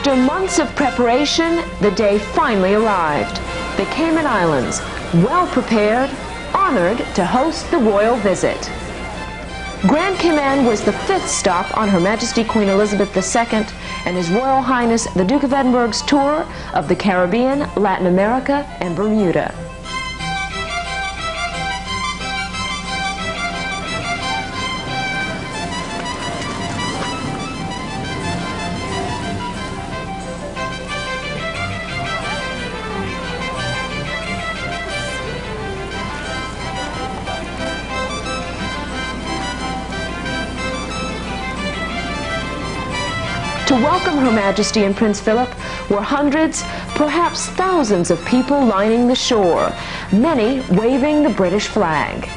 After months of preparation, the day finally arrived. The Cayman Islands, well prepared, honored to host the royal visit. Grand Cayman was the 5th stop on Her Majesty Queen Elizabeth II and His Royal Highness the Duke of Edinburgh's tour of the Caribbean, Latin America, and Bermuda. To welcome Her Majesty and Prince Philip were hundreds, perhaps thousands of people lining the shore, many waving the British flag.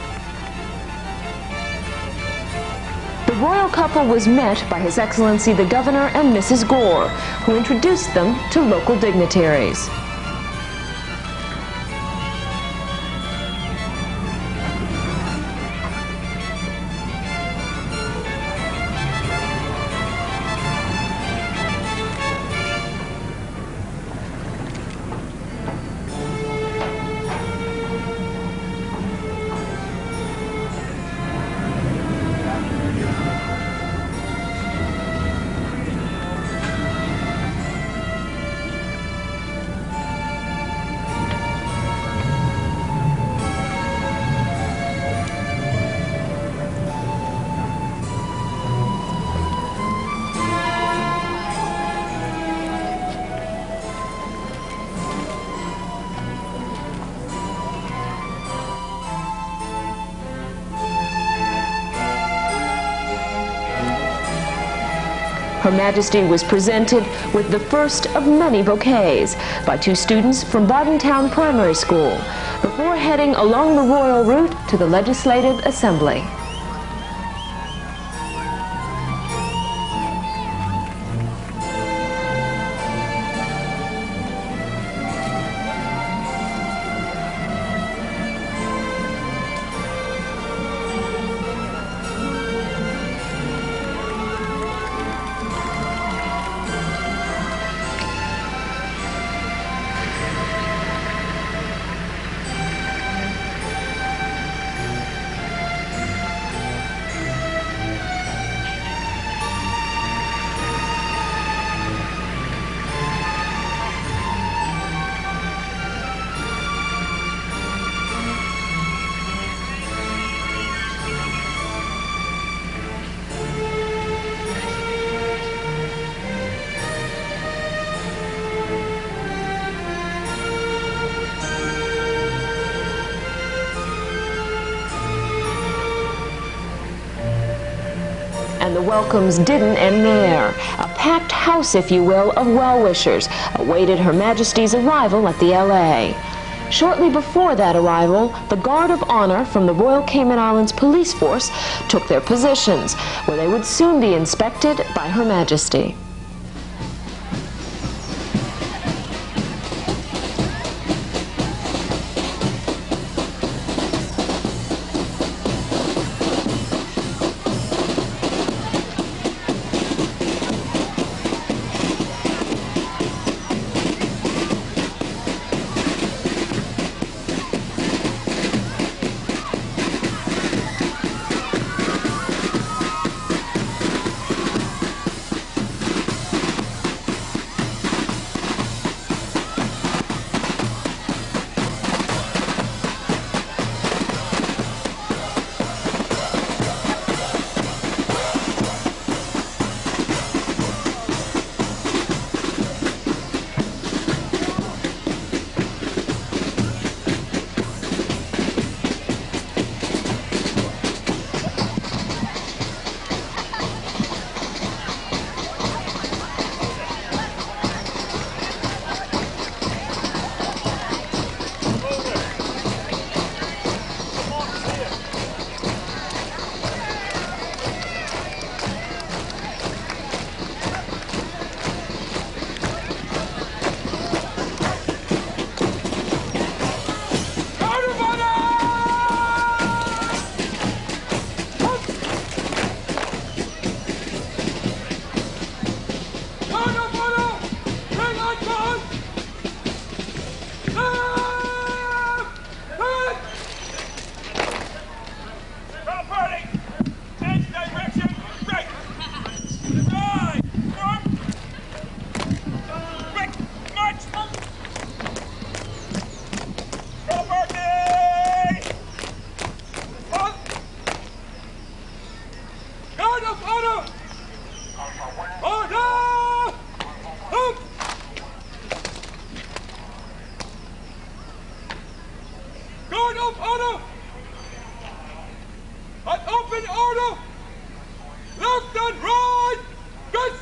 The royal couple was met by His Excellency the Governor and Mrs. Gore, who introduced them to local dignitaries. Her Majesty was presented with the first of many bouquets by 2 students from Bardentown Primary School before heading along the royal route to the Legislative Assembly. And the welcomes didn't end there. A packed house, if you will, of well-wishers awaited Her Majesty's arrival at the LA. Shortly before that arrival, the Guard of Honor from the Royal Cayman Islands Police Force took their positions, where they would soon be inspected by Her Majesty. of honor! At open order! Left and right! Good!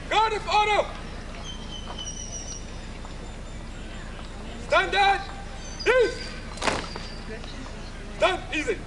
Guard of honor! Stand down! East! Stand easy!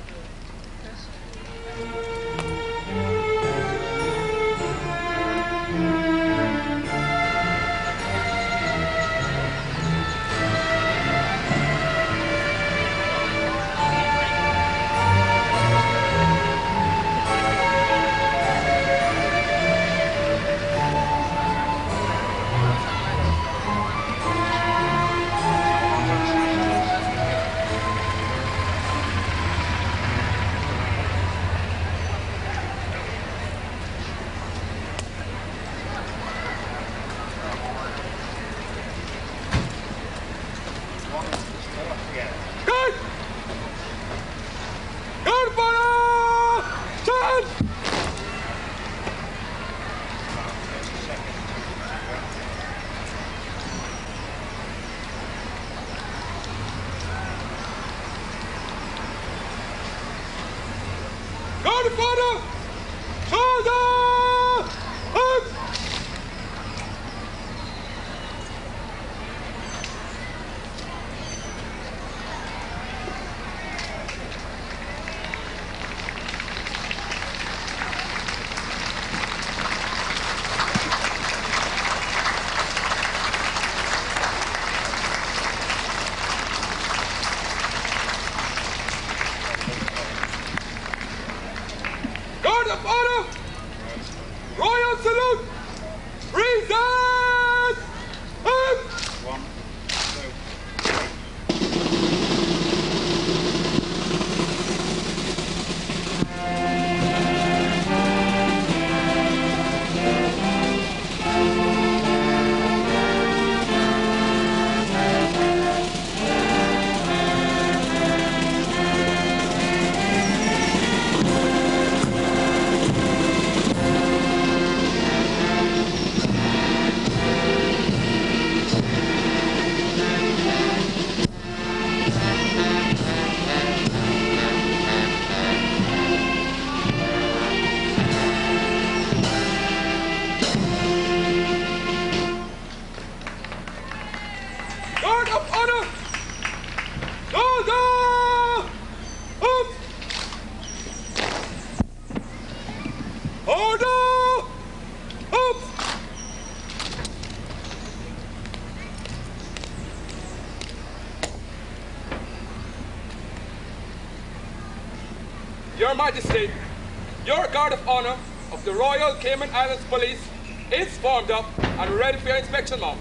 Your Majesty, your guard of honor of the Royal Cayman Islands Police is formed up and ready for your inspection, ma'am.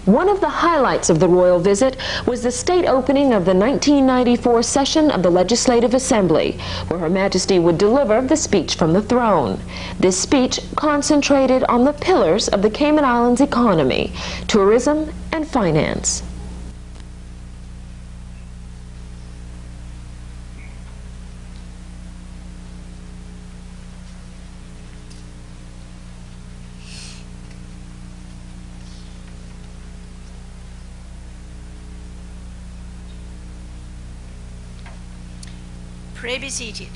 One of the highlights of the royal visit was the state opening of the 1994 session of the Legislative Assembly, where Her Majesty would deliver the speech from the throne. This speech concentrated on the pillars of the Cayman Islands economy, tourism and finance. Pray be seated.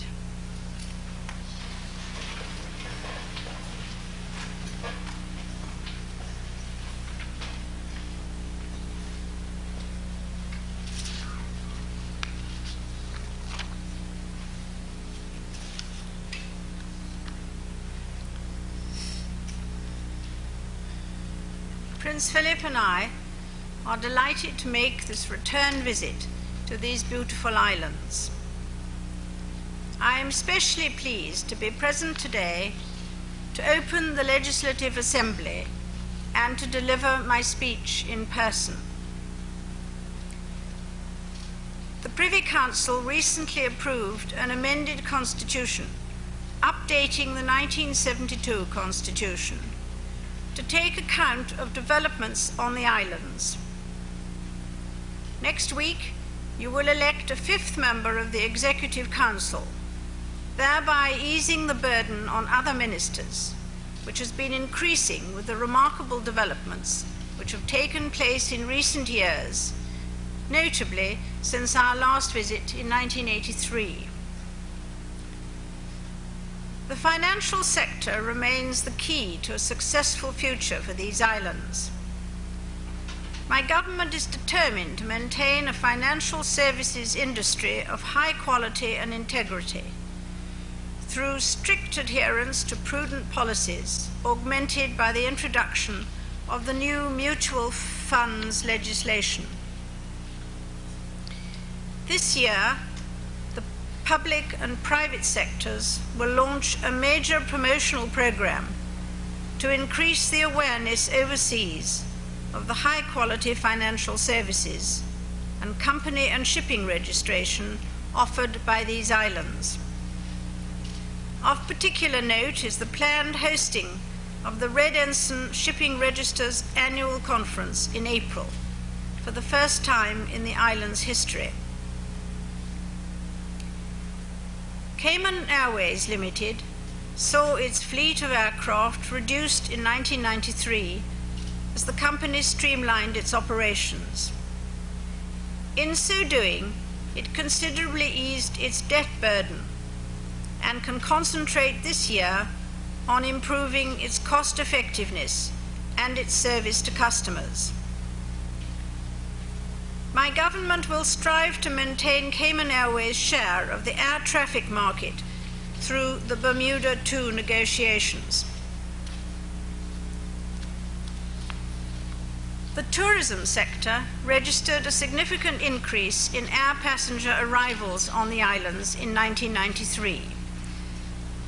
Prince Philip and I are delighted to make this return visit to these beautiful islands. I am especially pleased to be present today to open the Legislative Assembly and to deliver my speech in person. The Privy Council recently approved an amended constitution, updating the 1972 constitution to take account of developments on the islands. Next week, you will elect a fifth member of the Executive Council, thereby easing the burden on other ministers, which has been increasing with the remarkable developments which have taken place in recent years, notably since our last visit in 1983. The financial sector remains the key to a successful future for these islands. My government is determined to maintain a financial services industry of high quality and integrity, through strict adherence to prudent policies, augmented by the introduction of the new mutual funds legislation. This year, the public and private sectors will launch a major promotional program to increase the awareness overseas of the high-quality financial services and company and shipping registration offered by these islands. Of particular note is the planned hosting of the Red Ensign Shipping Register's annual conference in April, for the first time in the island's history. Cayman Airways Limited saw its fleet of aircraft reduced in 1993 as the company streamlined its operations. In so doing, it considerably eased its debt burden and can concentrate this year on improving its cost effectiveness and its service to customers. My government will strive to maintain Cayman Airways' share of the air traffic market through the Bermuda II negotiations. The tourism sector registered a significant increase in air passenger arrivals on the islands in 1993,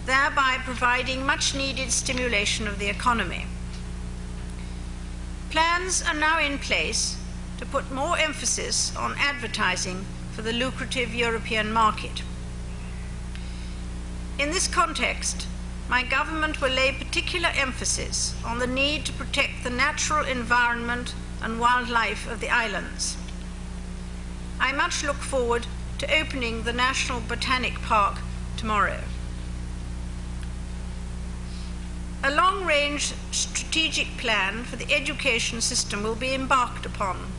thereby providing much-needed stimulation of the economy. Plans are now in place to put more emphasis on advertising for the lucrative European market. In this context, my government will lay particular emphasis on the need to protect the natural environment and wildlife of the islands. I much look forward to opening the National Botanic Park tomorrow. A long-range strategic plan for the education system will be embarked upon,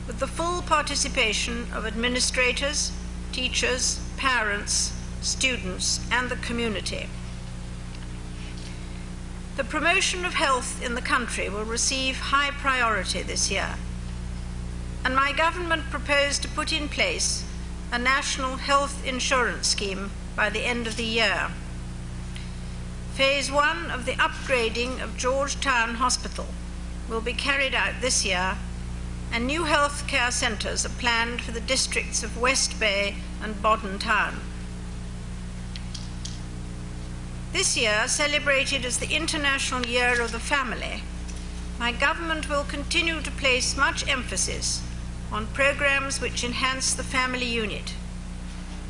with the full participation of administrators, teachers, parents, students, and the community. The promotion of health in the country will receive high priority this year, and my government proposed to put in place a national health insurance scheme by the end of the year. Phase 1 of the upgrading of Georgetown Hospital will be carried out this year, and new health care centres are planned for the districts of West Bay and Bodden Town. This year, celebrated as the International Year of the Family, my government will continue to place much emphasis on programs which enhance the family unit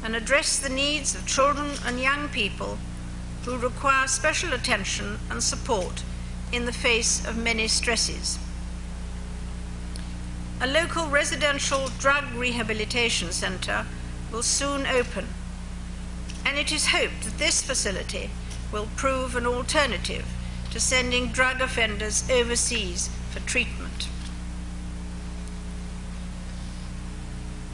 and address the needs of children and young people who require special attention and support in the face of many stresses. A local residential drug rehabilitation centre will soon open, and it is hoped that this facility will prove an alternative to sending drug offenders overseas for treatment.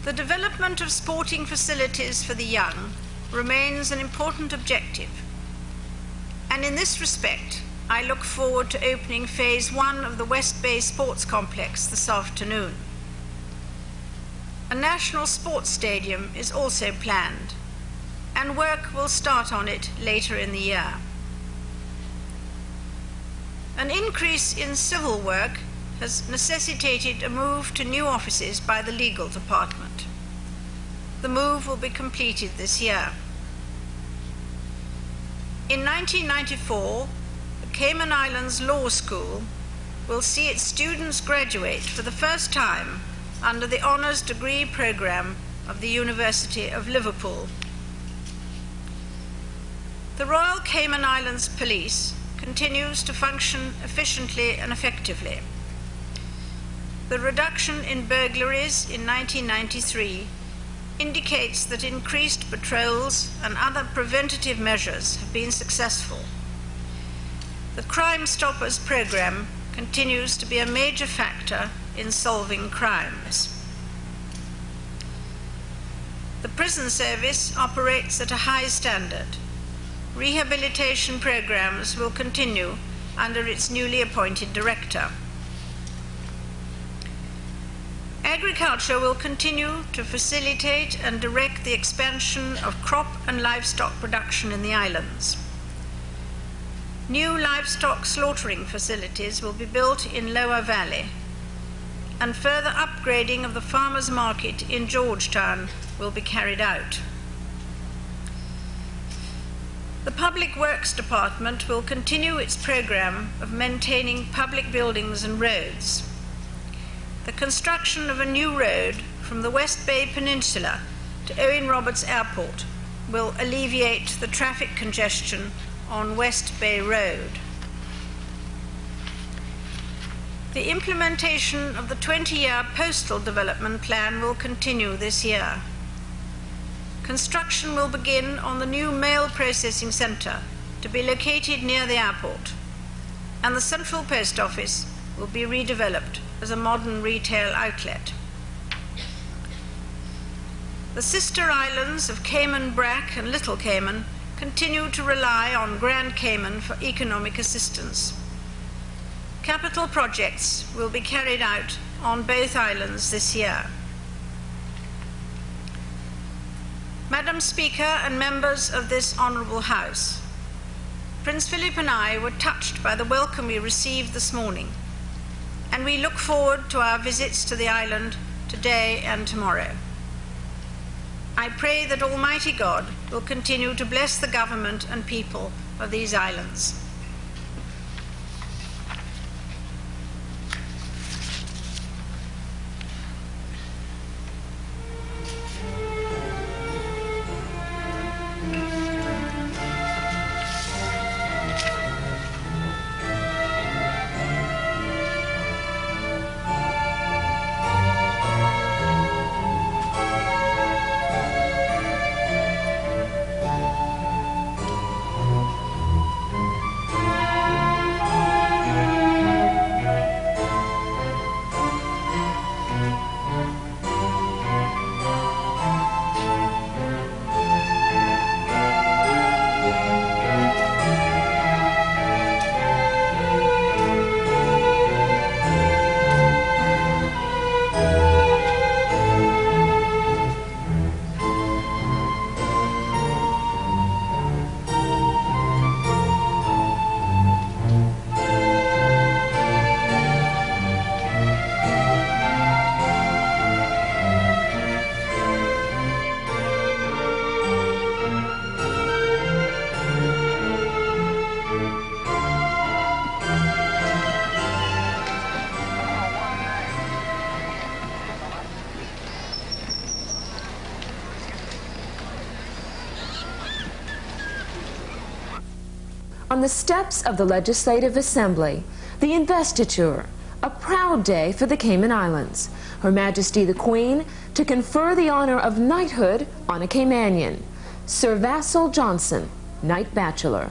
The development of sporting facilities for the young remains an important objective, and in this respect, I look forward to opening Phase 1 of the West Bay Sports Complex this afternoon. A national sports stadium is also planned, and work will start on it later in the year. An increase in civil work has necessitated a move to new offices by the legal department. The move will be completed this year. In 1994, the Cayman Islands Law School will see its students graduate for the first time under the honours degree programme of the University of Liverpool. The Royal Cayman Islands Police continues to function efficiently and effectively. The reduction in burglaries in 1993 indicates that increased patrols and other preventative measures have been successful. The Crime Stoppers programme continues to be a major factor in solving crimes. The prison service operates at a high standard. Rehabilitation programs will continue under its newly appointed director. Agriculture will continue to facilitate and direct the expansion of crop and livestock production in the islands. New livestock slaughtering facilities will be built in Lower Valley, and further upgrading of the farmers' market in Georgetown will be carried out. The Public Works Department will continue its programme of maintaining public buildings and roads. The construction of a new road from the West Bay Peninsula to Owen Roberts Airport will alleviate the traffic congestion on West Bay Road. The implementation of the 20-year postal development plan will continue this year. Construction will begin on the new mail processing centre to be located near the airport, and the Central Post Office will be redeveloped as a modern retail outlet. The sister islands of Cayman Brac and Little Cayman continue to rely on Grand Cayman for economic assistance. Capital projects will be carried out on both islands this year. Madam Speaker and members of this Honourable House, Prince Philip and I were touched by the welcome we received this morning, and we look forward to our visits to the island today and tomorrow. I pray that Almighty God will continue to bless the government and people of these islands. On the steps of the Legislative Assembly, the investiture, a proud day for the Cayman Islands. Her Majesty the Queen to confer the honor of knighthood on a Caymanian, Sir Vassel Johnson, Knight Bachelor.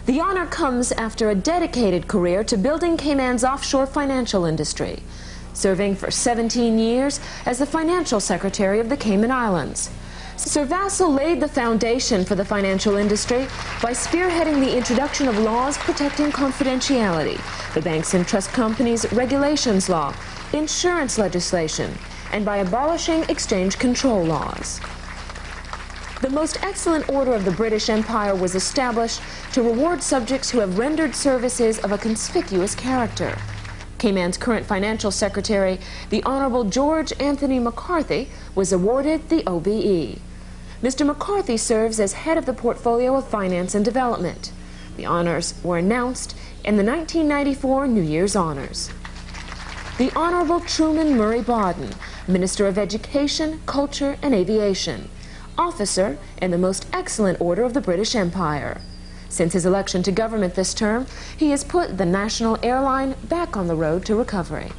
The honor comes after a dedicated career to building Cayman's offshore financial industry, serving for 17 years as the Financial Secretary of the Cayman Islands. Sir Vassel laid the foundation for the financial industry by spearheading the introduction of laws protecting confidentiality, the Banks and Trust Companies Regulations Law, insurance legislation, and by abolishing exchange control laws. The Most Excellent Order of the British Empire was established to reward subjects who have rendered services of a conspicuous character. Cayman's current Financial Secretary, the Honorable George Anthony McCarthy, was awarded the OBE. Mr. McCarthy serves as head of the Portfolio of Finance and Development. The honors were announced in the 1994 New Year's Honors. The Honorable Truman Murray Bodden, Minister of Education, Culture, and Aviation, officer in the Most Excellent Order of the British Empire. Since his election to government this term, he has put the national airline back on the road to recovery.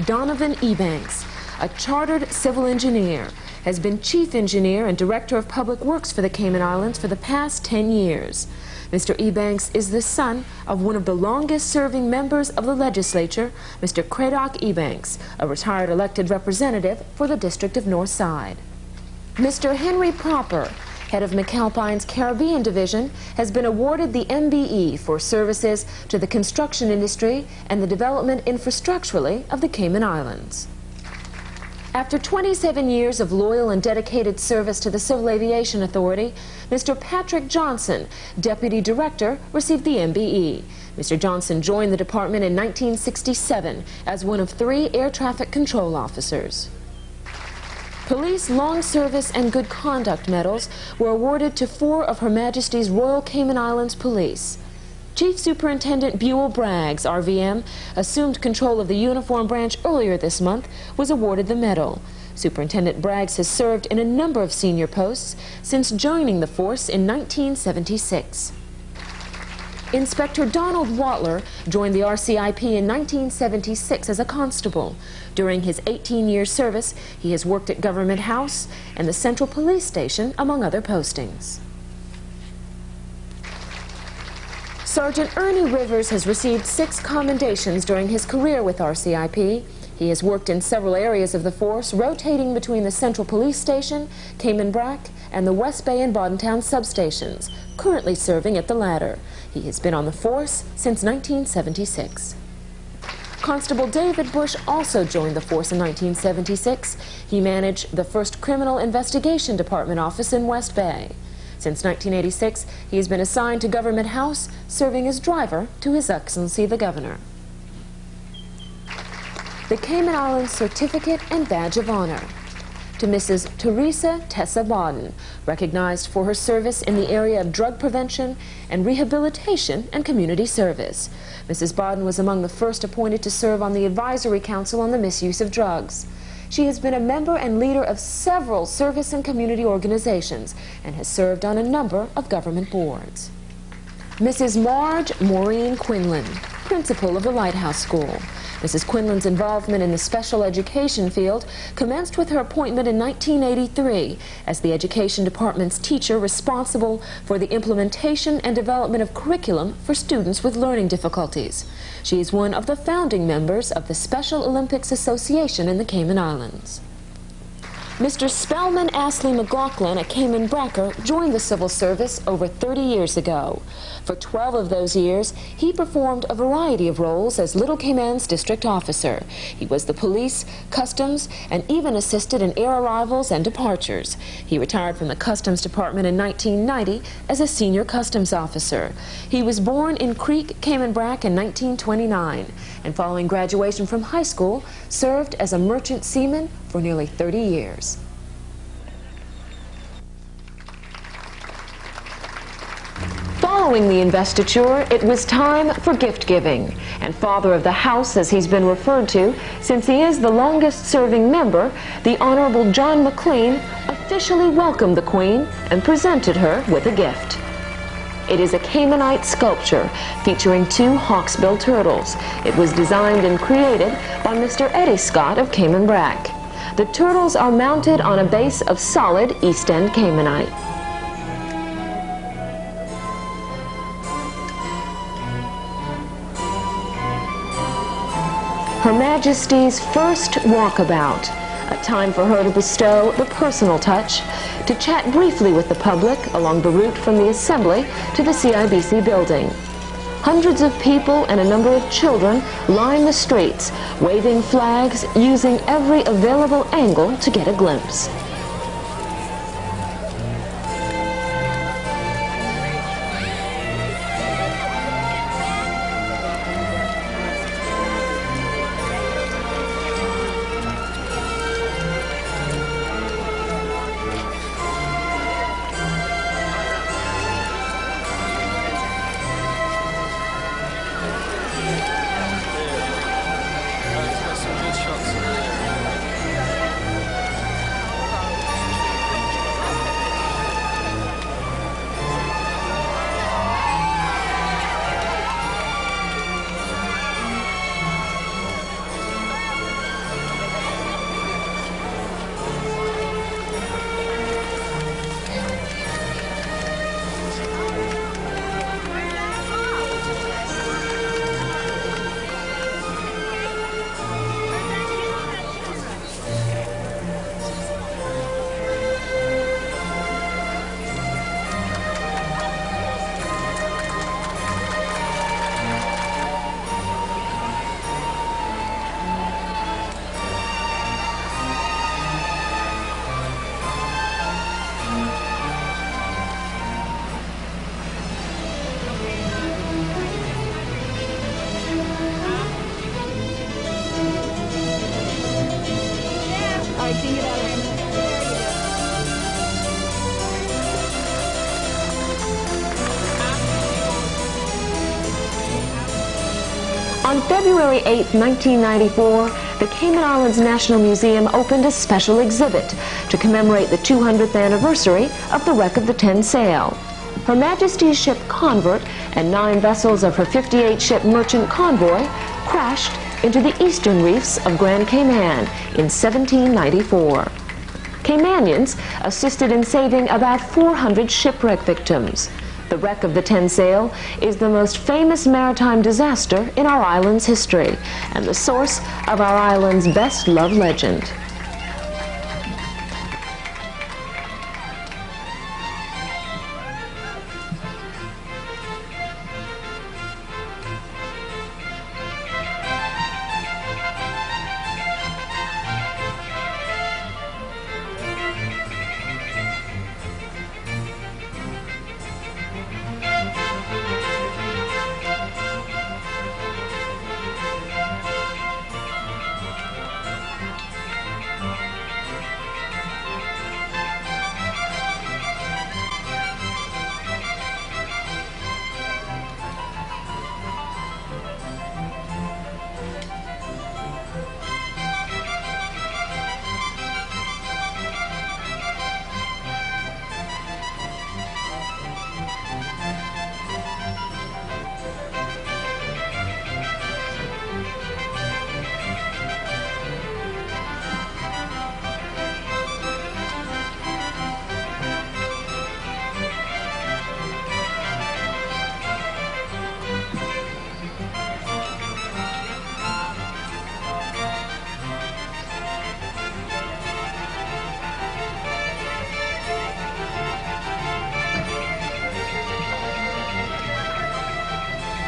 Donovan Ebanks, a chartered civil engineer, has been Chief Engineer and Director of Public Works for the Cayman Islands for the past 10 years. Mr. Ebanks is the son of one of the longest-serving members of the legislature, Mr. Cradock Ebanks, a retired elected representative for the District of North Side. Mr. Henry Proper, head of McAlpine's Caribbean Division, has been awarded the MBE for services to the construction industry and the development infrastructurally of the Cayman Islands. After 27 years of loyal and dedicated service to the Civil Aviation Authority, Mr. Patrick Johnson, Deputy Director, received the MBE. Mr. Johnson joined the department in 1967 as one of 3 air traffic control officers. Police Long Service and Good Conduct medals were awarded to 4 of Her Majesty's Royal Cayman Islands Police. Chief Superintendent Buell Braggs, RVM, assumed control of the uniform branch earlier this month, was awarded the medal. Superintendent Braggs has served in a number of senior posts since joining the force in 1976. Inspector Donald Watler joined the RCIP in 1976 as a constable. During his 18-year service, he has worked at Government House and the Central Police Station, among other postings. Sergeant Ernie Rivers has received 6 commendations during his career with RCIP. He has worked in several areas of the force, rotating between the Central Police Station, Cayman Brac, and the West Bay and Boddentown substations, currently serving at the latter. He has been on the force since 1976. Constable David Bush also joined the force in 1976. He managed the 1st Criminal Investigation Department office in West Bay. Since 1986, he has been assigned to Government House, serving as driver to His Excellency the Governor. The Cayman Islands Certificate and Badge of Honor to Mrs. Teresa Tessa Bodden, recognized for her service in the area of drug prevention and rehabilitation and community service. Mrs. Bodden was among the first appointed to serve on the Advisory Council on the Misuse of Drugs. She has been a member and leader of several service and community organizations and has served on a number of government boards. Mrs. Marge Maureen Quinlan, principal of the Lighthouse School. Mrs. Quinlan's involvement in the special education field commenced with her appointment in 1983 as the Education Department's teacher responsible for the implementation and development of curriculum for students with learning difficulties. She is one of the founding members of the Special Olympics Association in the Cayman Islands. Mr. Spellman Astley McLaughlin, a Cayman Bracker, joined the civil service over 30 years ago. For 12 of those years, he performed a variety of roles as Little Cayman's district officer. He was the police, customs, and even assisted in air arrivals and departures. He retired from the Customs Department in 1990 as a senior customs officer. He was born in Creek, Cayman Brac in 1929, and following graduation from high school, served as a merchant seaman for nearly 30 years. Following the investiture, it was time for gift giving, and Father of the House, as he's been referred to, since he is the longest-serving member, the Honorable John McLean officially welcomed the Queen and presented her with a gift. It is a Caymanite sculpture featuring 2 hawksbill turtles. It was designed and created by Mr. Eddie Scott of Cayman Brac. The turtles are mounted on a base of solid East End Caymanite. Her Majesty's first walkabout, a time for her to bestow the personal touch, to chat briefly with the public along the route from the Assembly to the CIBC building. Hundreds of people and a number of children line the streets, waving flags, using every available angle to get a glimpse. On February 8, 1994, the Cayman Islands National Museum opened a special exhibit to commemorate the 200th anniversary of the wreck of the 10 Sail. Her Majesty's ship Convert and 9 vessels of her 58-ship merchant convoy crashed into the eastern reefs of Grand Cayman in 1794. Caymanians assisted in saving about 400 shipwreck victims. The wreck of the 10 Sail is the most famous maritime disaster in our island's history and the source of our island's best-loved legend.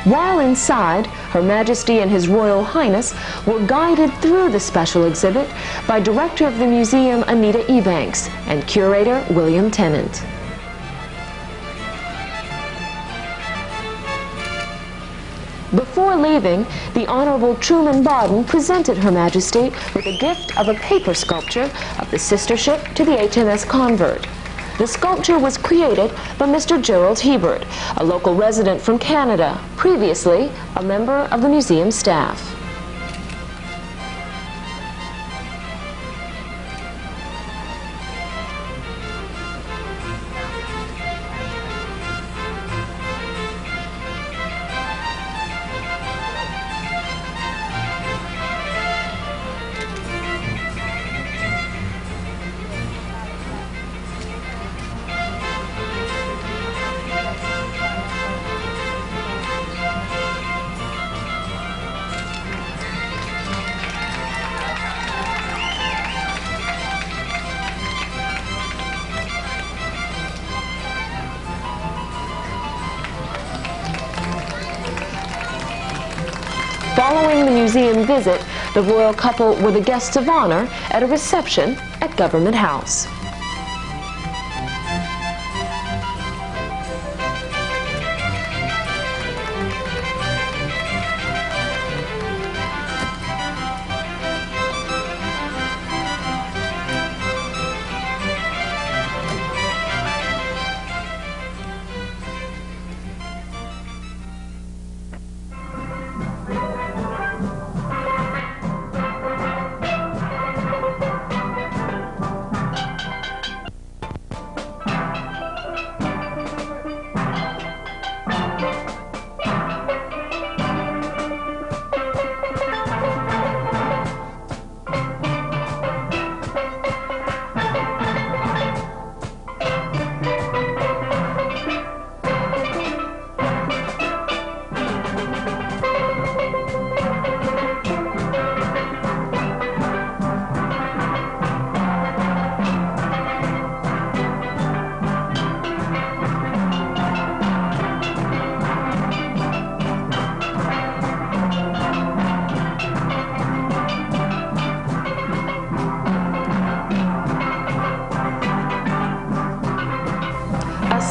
While inside, Her Majesty and His Royal Highness were guided through the special exhibit by Director of the Museum Anita Ebanks and Curator William Tennant. Before leaving, the Honorable Truman Bawden presented Her Majesty with a gift of a paper sculpture of the sister ship to the HMS Convert. The sculpture was created by Mr. Gerald Hebert, a local resident from Canada, previously a member of the museum staff. Following the museum visit, the royal couple were the guests of honor at a reception at Government House.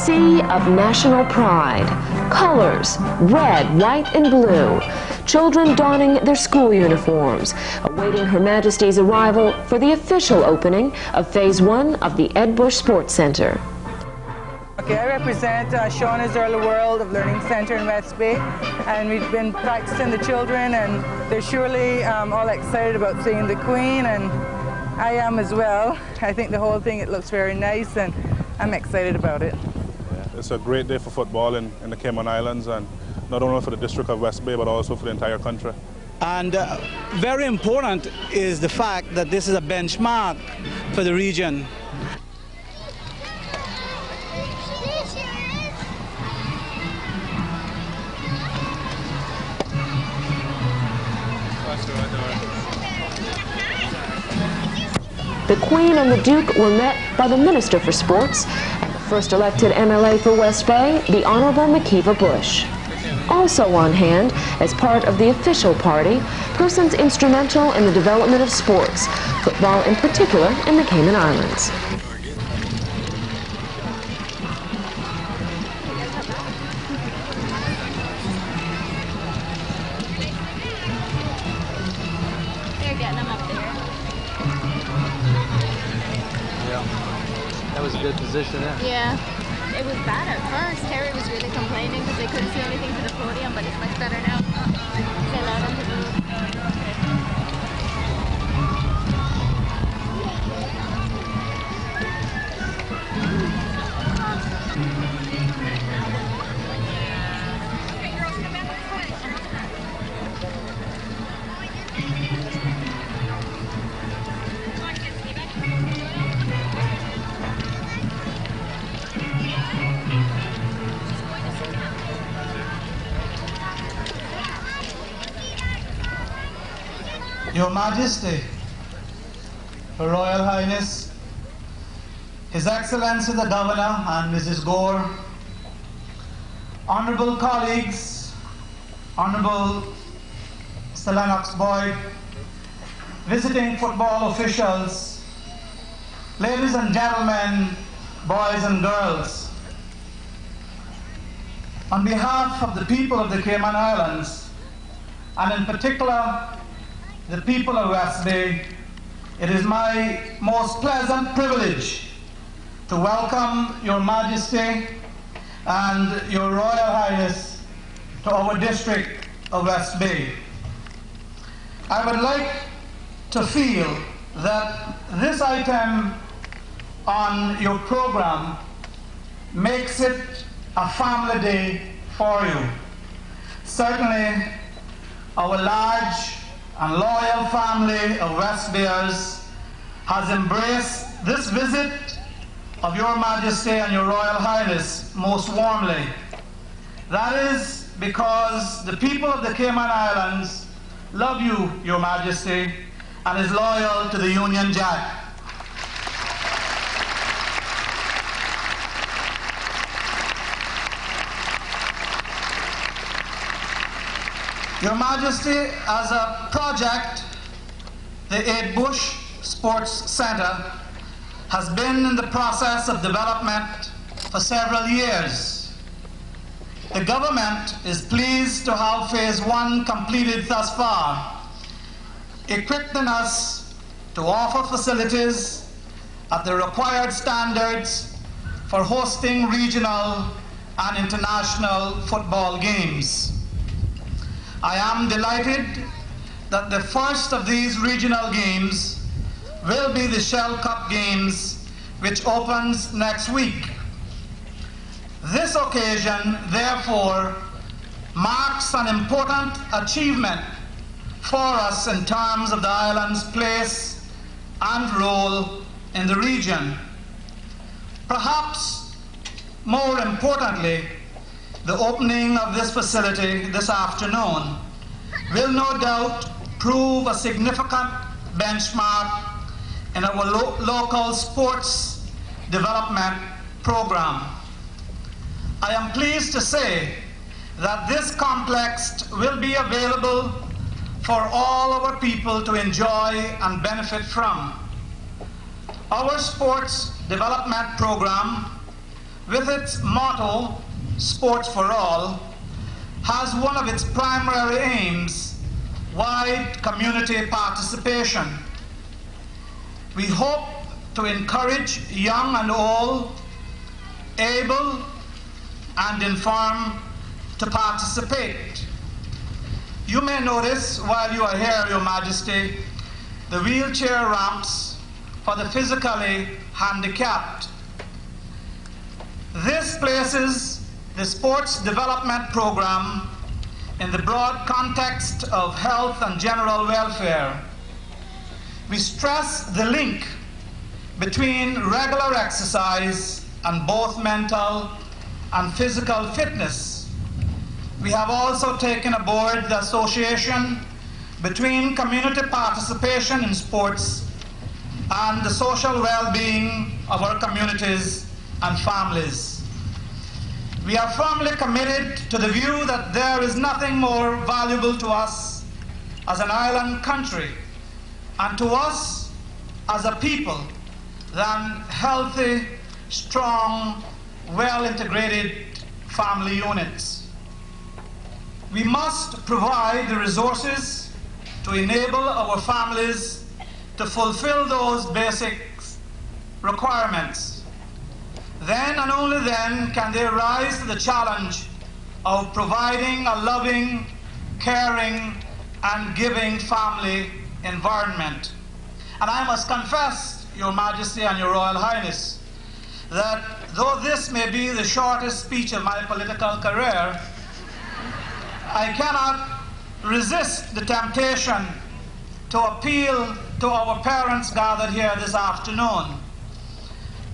Sea of national pride. Colors, red, white, and blue. Children donning their school uniforms, awaiting Her Majesty's arrival for the official opening of Phase 1 of the Ed Bush Sports Center. Okay, I represent Shauna's Early World of Learning Center in West Bay, and we've been practicing the children, and they're surely all excited about seeing the Queen, and I am as well. I think the whole thing, it looks very nice, and I'm excited about it. It's a great day for football in the Cayman Islands, and not only for the District of West Bay, but also for the entire country. And very important is the fact that this is a benchmark for the region. The Queen and the Duke were met by the Minister for Sports and the first elected MLA for West Bay, the Honorable Makiva Bush. Also on hand, as part of the official party, persons instrumental in the development of sports, football in particular in the Cayman Islands. They're getting them up there. Yeah, that was a good position there. Yeah. It was bad at first. Terry was really complaining because they couldn't see anything to the podium, but it's much better now. They allowed them to move. Your Majesty, Her Royal Highness, His Excellency the Governor and Mrs. Gore, honorable colleagues, Honorable Mr. Lennox Boyd, visiting football officials, ladies and gentlemen, boys and girls. On behalf of the people of the Cayman Islands, and in particular the people of West Bay, it is my most pleasant privilege to welcome Your Majesty and Your Royal Highness to our district of West Bay. I would like to feel that this item on your program makes it a family day for you. Certainly, our large and loyal family of West Bayers has embraced this visit of Your Majesty and Your Royal Highness most warmly. That is because the people of the Cayman Islands love you, Your Majesty, and is loyal to the Union Jack. Your Majesty, as a project, the 8 Bush Sports Centre has been in the process of development for several years. The government is pleased to have phase 1 completed thus far, equipping us to offer facilities at the required standards for hosting regional and international football games. I am delighted that the first of these regional games will be the Shell Cup Games, which opens next week. This occasion, therefore, marks an important achievement for us in terms of the island's place and role in the region. Perhaps more importantly, the opening of this facility this afternoon will no doubt prove a significant benchmark in our local sports development program. I am pleased to say that this complex will be available for all our people to enjoy and benefit from. Our sports development program, with its motto, Sports for All, has one of its primary aims, wide community participation. We hope to encourage young and old, able and informed to participate. You may notice while you are here, Your Majesty, the wheelchair ramps for the physically handicapped. This places the sports development program in the broad context of health and general welfare. We stress the link between regular exercise and both mental and physical fitness. We have also taken aboard the association between community participation in sports and the social well-being of our communities and families. We are firmly committed to the view that there is nothing more valuable to us as an island country and to us as a people than healthy, strong, well-integrated family units. We must provide the resources to enable our families to fulfill those basic requirements. Then and only then can they rise to the challenge of providing a loving, caring, and giving family environment. And I must confess, Your Majesty and Your Royal Highness, that though this may be the shortest speech of my political career, I cannot resist the temptation to appeal to our parents gathered here this afternoon.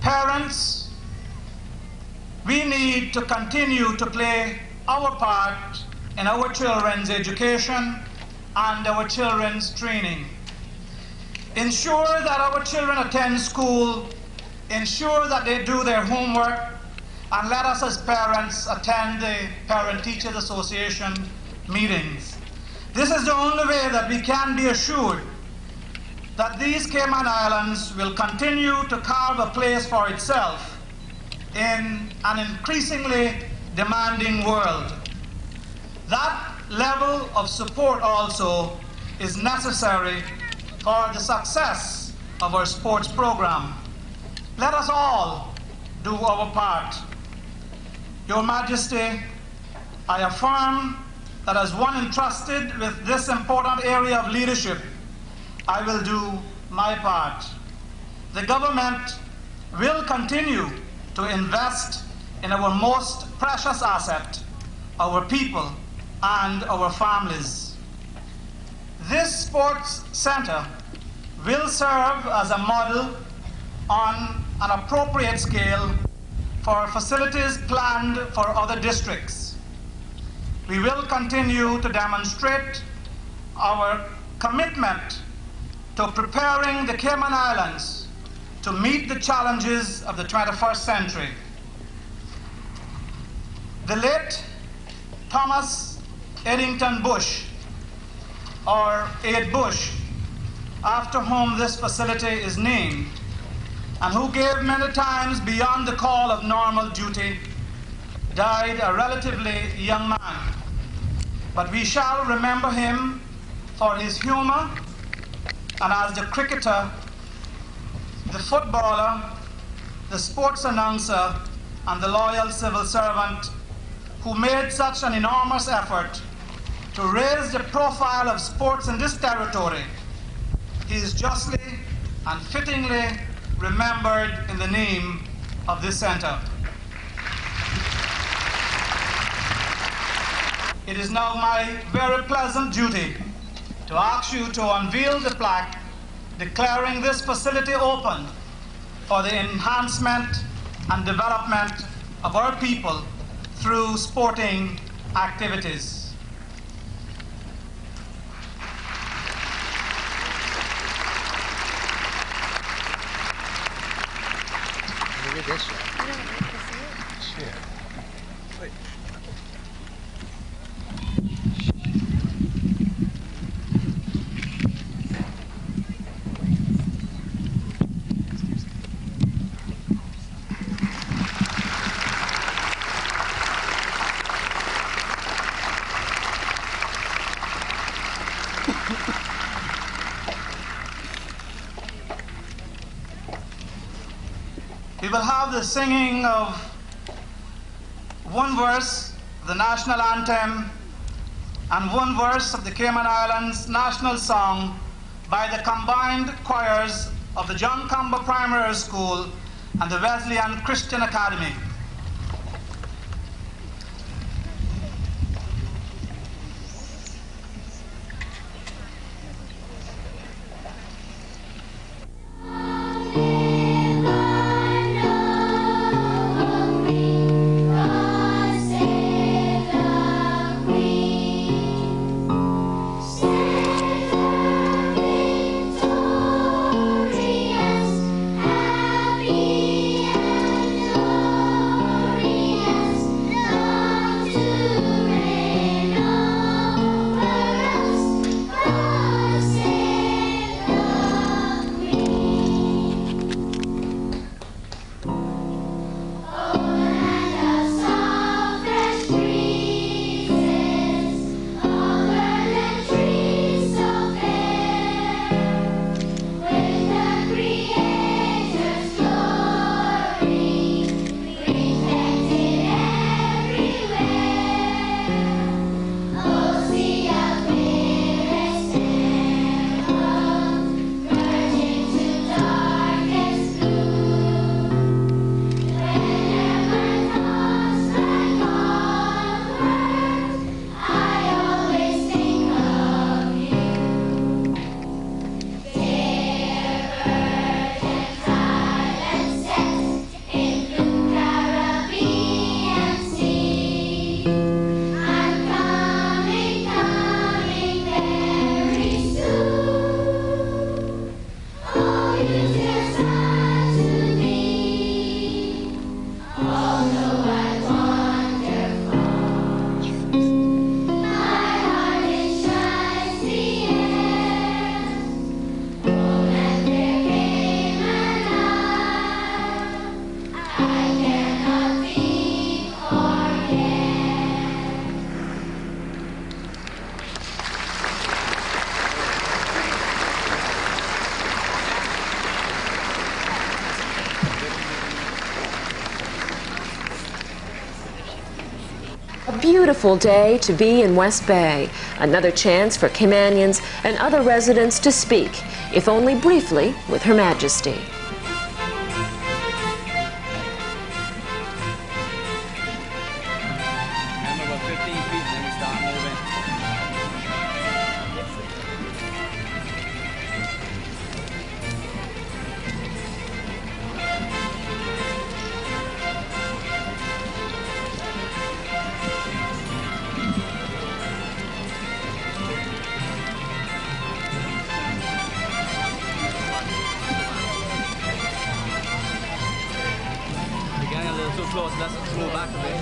Parents, we need to continue to play our part in our children's education and our children's training. Ensure that our children attend school, ensure that they do their homework, and let us as parents attend the Parent-Teachers Association meetings. This is the only way that we can be assured that these Cayman Islands will continue to carve a place for itself in an increasingly demanding world. That level of support also is necessary for the success of our sports program. Let us all do our part. Your Majesty, I affirm that as one entrusted with this important area of leadership, I will do my part. The government will continue to invest in our most precious asset, our people and our families. This sports center will serve as a model on an appropriate scale for facilities planned for other districts. We will continue to demonstrate our commitment to preparing the Cayman Islands to meet the challenges of the 21st century. The late Thomas Eddington Bush or Aid Bush, after whom this facility is named, and who gave many times beyond the call of normal duty, died a relatively young man. But we shall remember him for his humor, and as the cricketer, the footballer, the sports announcer, and the loyal civil servant who made such an enormous effort to raise the profile of sports in this territory. He is justly and fittingly remembered in the name of this center. It is now my very pleasant duty to ask you to unveil the plaque declaring this facility open for the enhancement and development of our people through sporting activities. Look at this one. I don't like to see it. Shit. Wait. We will have the singing of one verse of the national anthem and one verse of the Cayman Islands national song by the combined choirs of the John Comber Primary School and the Wesleyan Christian Academy. Beautiful day to be in West Bay. Another chance for Caymanians and other residents to speak, if only briefly, with Her Majesty. Close, let's move back a bit.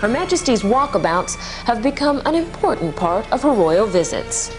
Her Majesty's walkabouts have become an important part of her royal visits.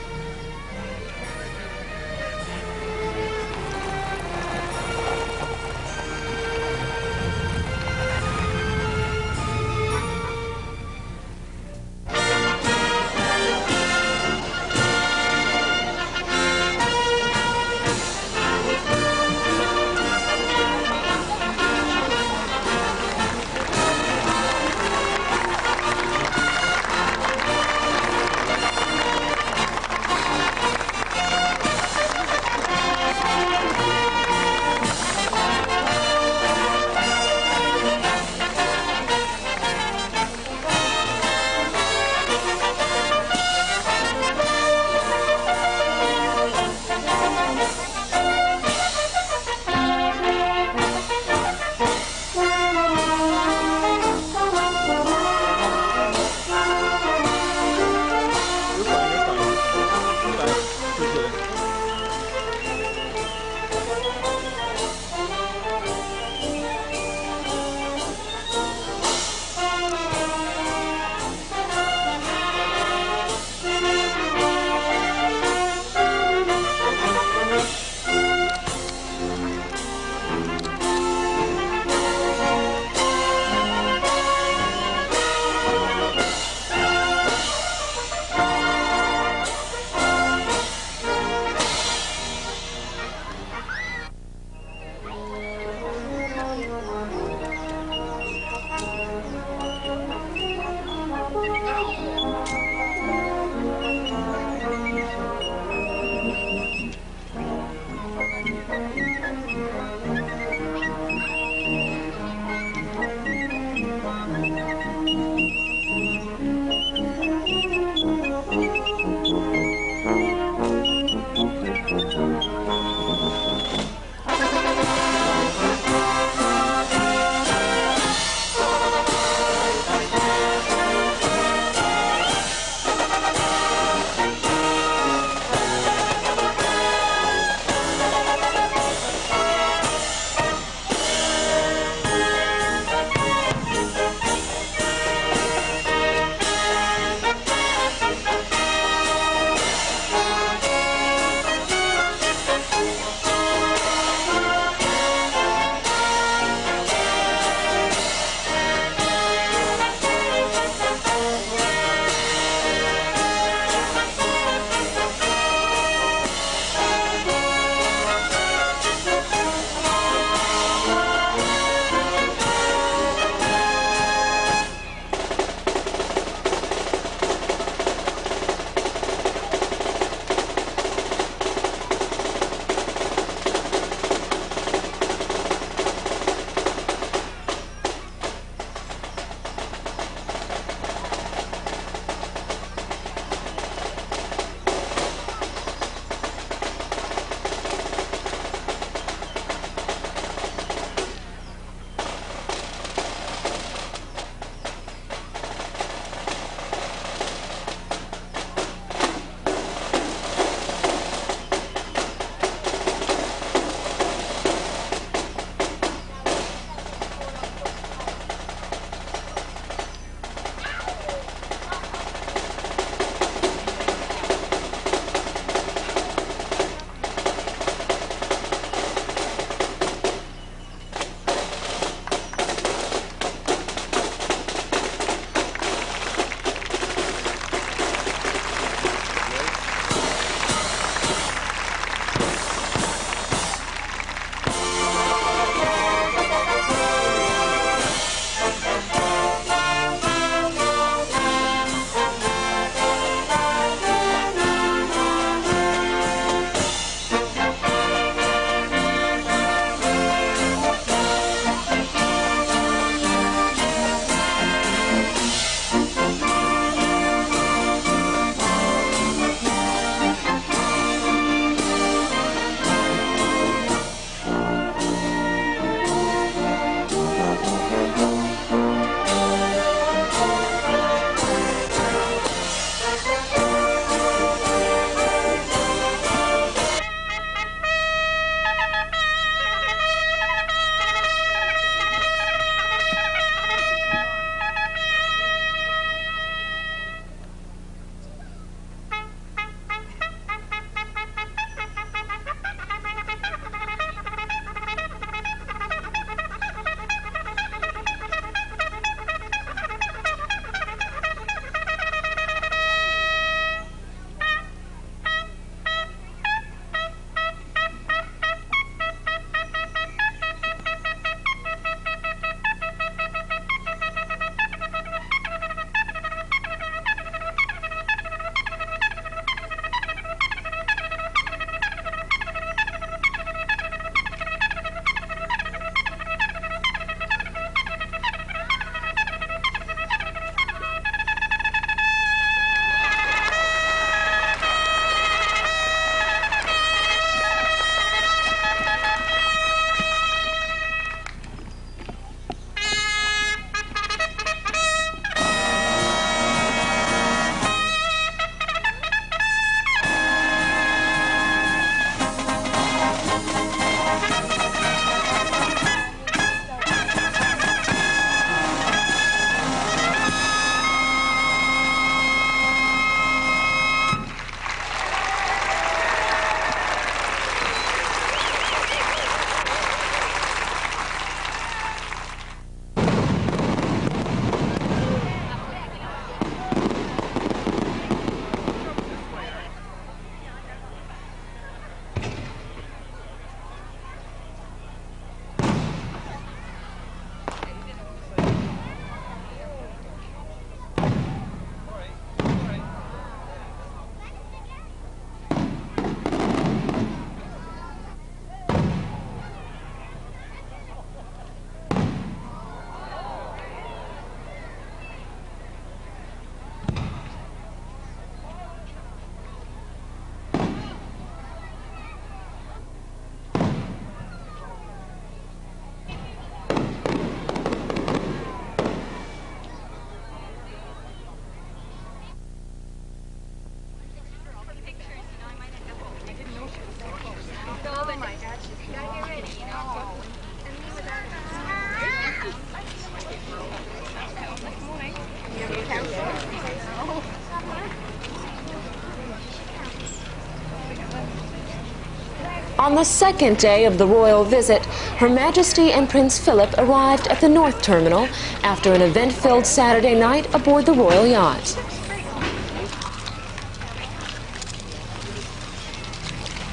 On the second day of the royal visit, Her Majesty and Prince Philip arrived at the North Terminal after an event-filled Saturday night aboard the royal yacht.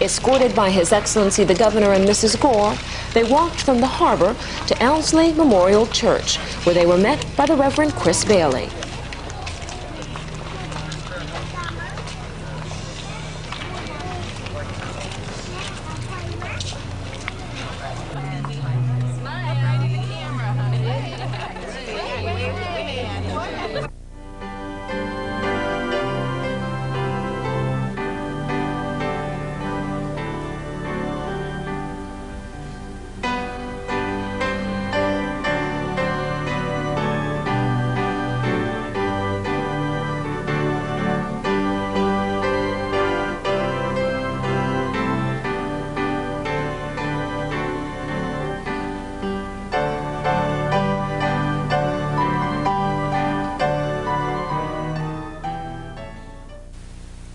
Escorted by His Excellency the Governor and Mrs. Gore, they walked from the harbor to Elmsley Memorial Church, where they were met by the Reverend Chris Bailey.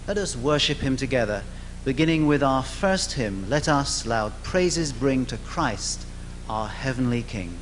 Let us worship him together, beginning with our first hymn, Let Us Loud Praises Bring to Christ, our Heavenly King.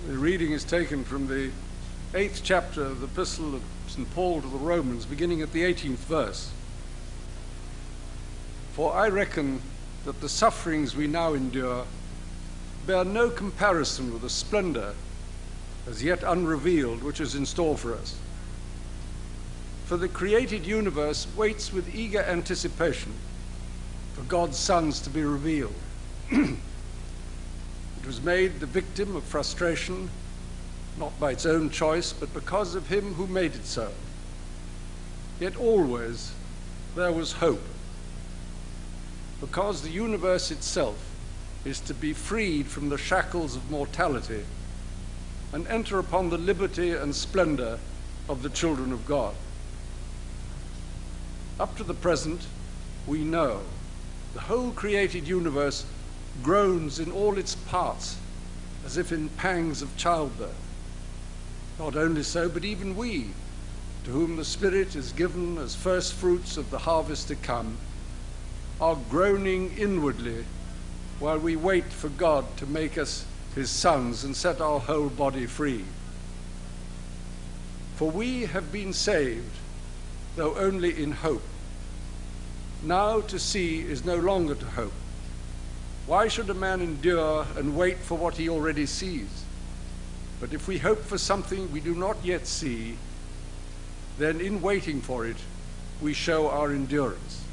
The reading is taken from the 8th chapter of the Epistle of St. Paul to the Romans, beginning at the 18th verse. For I reckon that the sufferings we now endure bear no comparison with the splendor as yet unrevealed which is in store for us. For the created universe waits with eager anticipation for God's sons to be revealed. It was made the victim of frustration, not by its own choice, but because of him who made it so. Yet always there was hope, because the universe itself is to be freed from the shackles of mortality and enter upon the liberty and splendor of the children of God. Up to the present, we know the whole created universe groans in all its parts as if in pangs of childbirth. Not only so, but even we, to whom the Spirit is given as first fruits of the harvest to come, are groaning inwardly while we wait for God to make us his sons and set our whole body free. For we have been saved, though only in hope. Now to see is no longer to hope. Why should a man endure and wait for what he already sees? But if we hope for something we do not yet see, then in waiting for it, we show our endurance.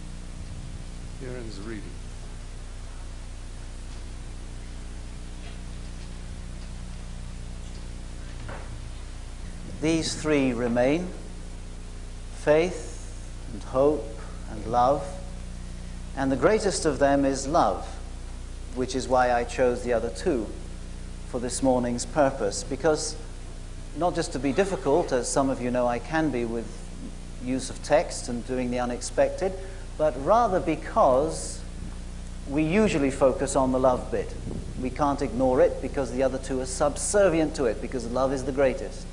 Here ends the reading. These three remain: faith and hope and love, and the greatest of them is love. which is why I chose the other two for this morning's purpose. Because not just to be difficult, as some of you know I can be with use of text and doing the unexpected, but rather because we usually focus on the love bit. We can't ignore it because the other two are subservient to it, because love is the greatest.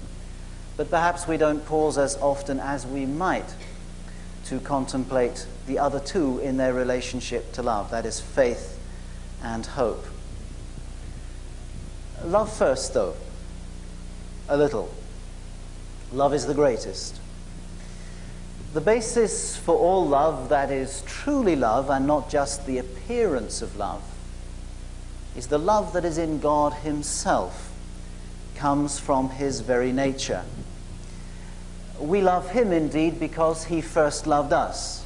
But perhaps we don't pause as often as we might to contemplate the other two in their relationship to love, that is faith and hope. Love first, though, a little. Love is the greatest. The basis for all love that is truly love, and not just the appearance of love, is the love that is in God himself, comes from his very nature. We love him indeed because he first loved us.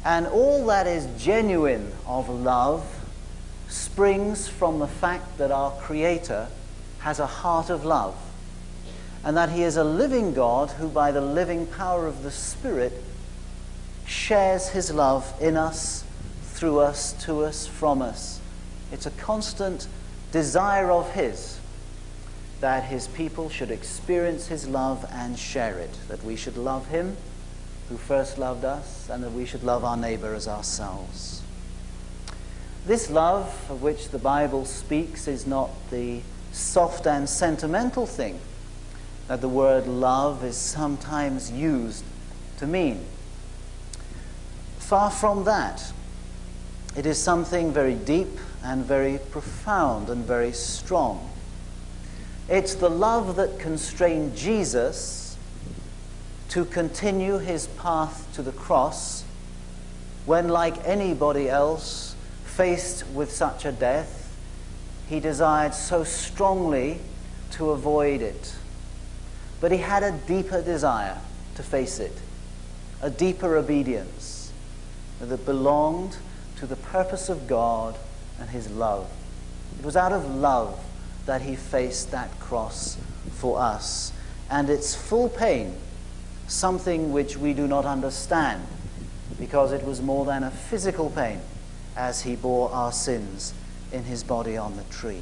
And all that is genuine of love springs from the fact that our Creator has a heart of love, and that he is a living God who, by the living power of the Spirit, shares his love in us, through us, to us, from us. It's a constant desire of his that his people should experience his love and share it, that we should love him who first loved us, and that we should love our neighbor as ourselves. This love of which the Bible speaks is not the soft and sentimental thing that the word love is sometimes used to mean. Far from that. It is something very deep and very profound and very strong. It's the love that constrained Jesus to continue his path to the cross when, like anybody else faced with such a death, he desired so strongly to avoid it. But he had a deeper desire to face it, a deeper obedience that belonged to the purpose of God and his love. It was out of love that he faced that cross for us. And its full pain, something which we do not understand, because it was more than a physical pain, as he bore our sins in his body on the tree.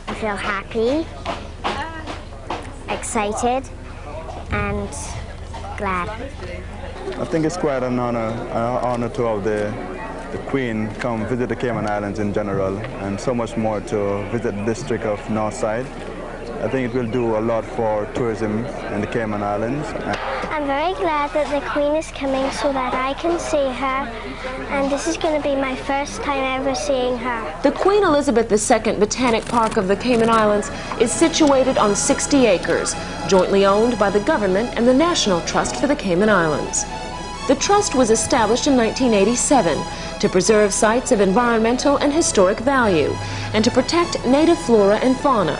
I feel happy, excited, and glad. I think it's quite an honor to have the Queen come visit the Cayman Islands in general, and so much more to visit the district of Northside. I think it will do a lot for tourism in the Cayman Islands. I'm very glad that the Queen is coming so that I can see her, and this is going to be my first time ever seeing her. The Queen Elizabeth II Botanic Park of the Cayman Islands is situated on 60 acres, jointly owned by the government and the National Trust for the Cayman Islands. The trust was established in 1987 to preserve sites of environmental and historic value and to protect native flora and fauna.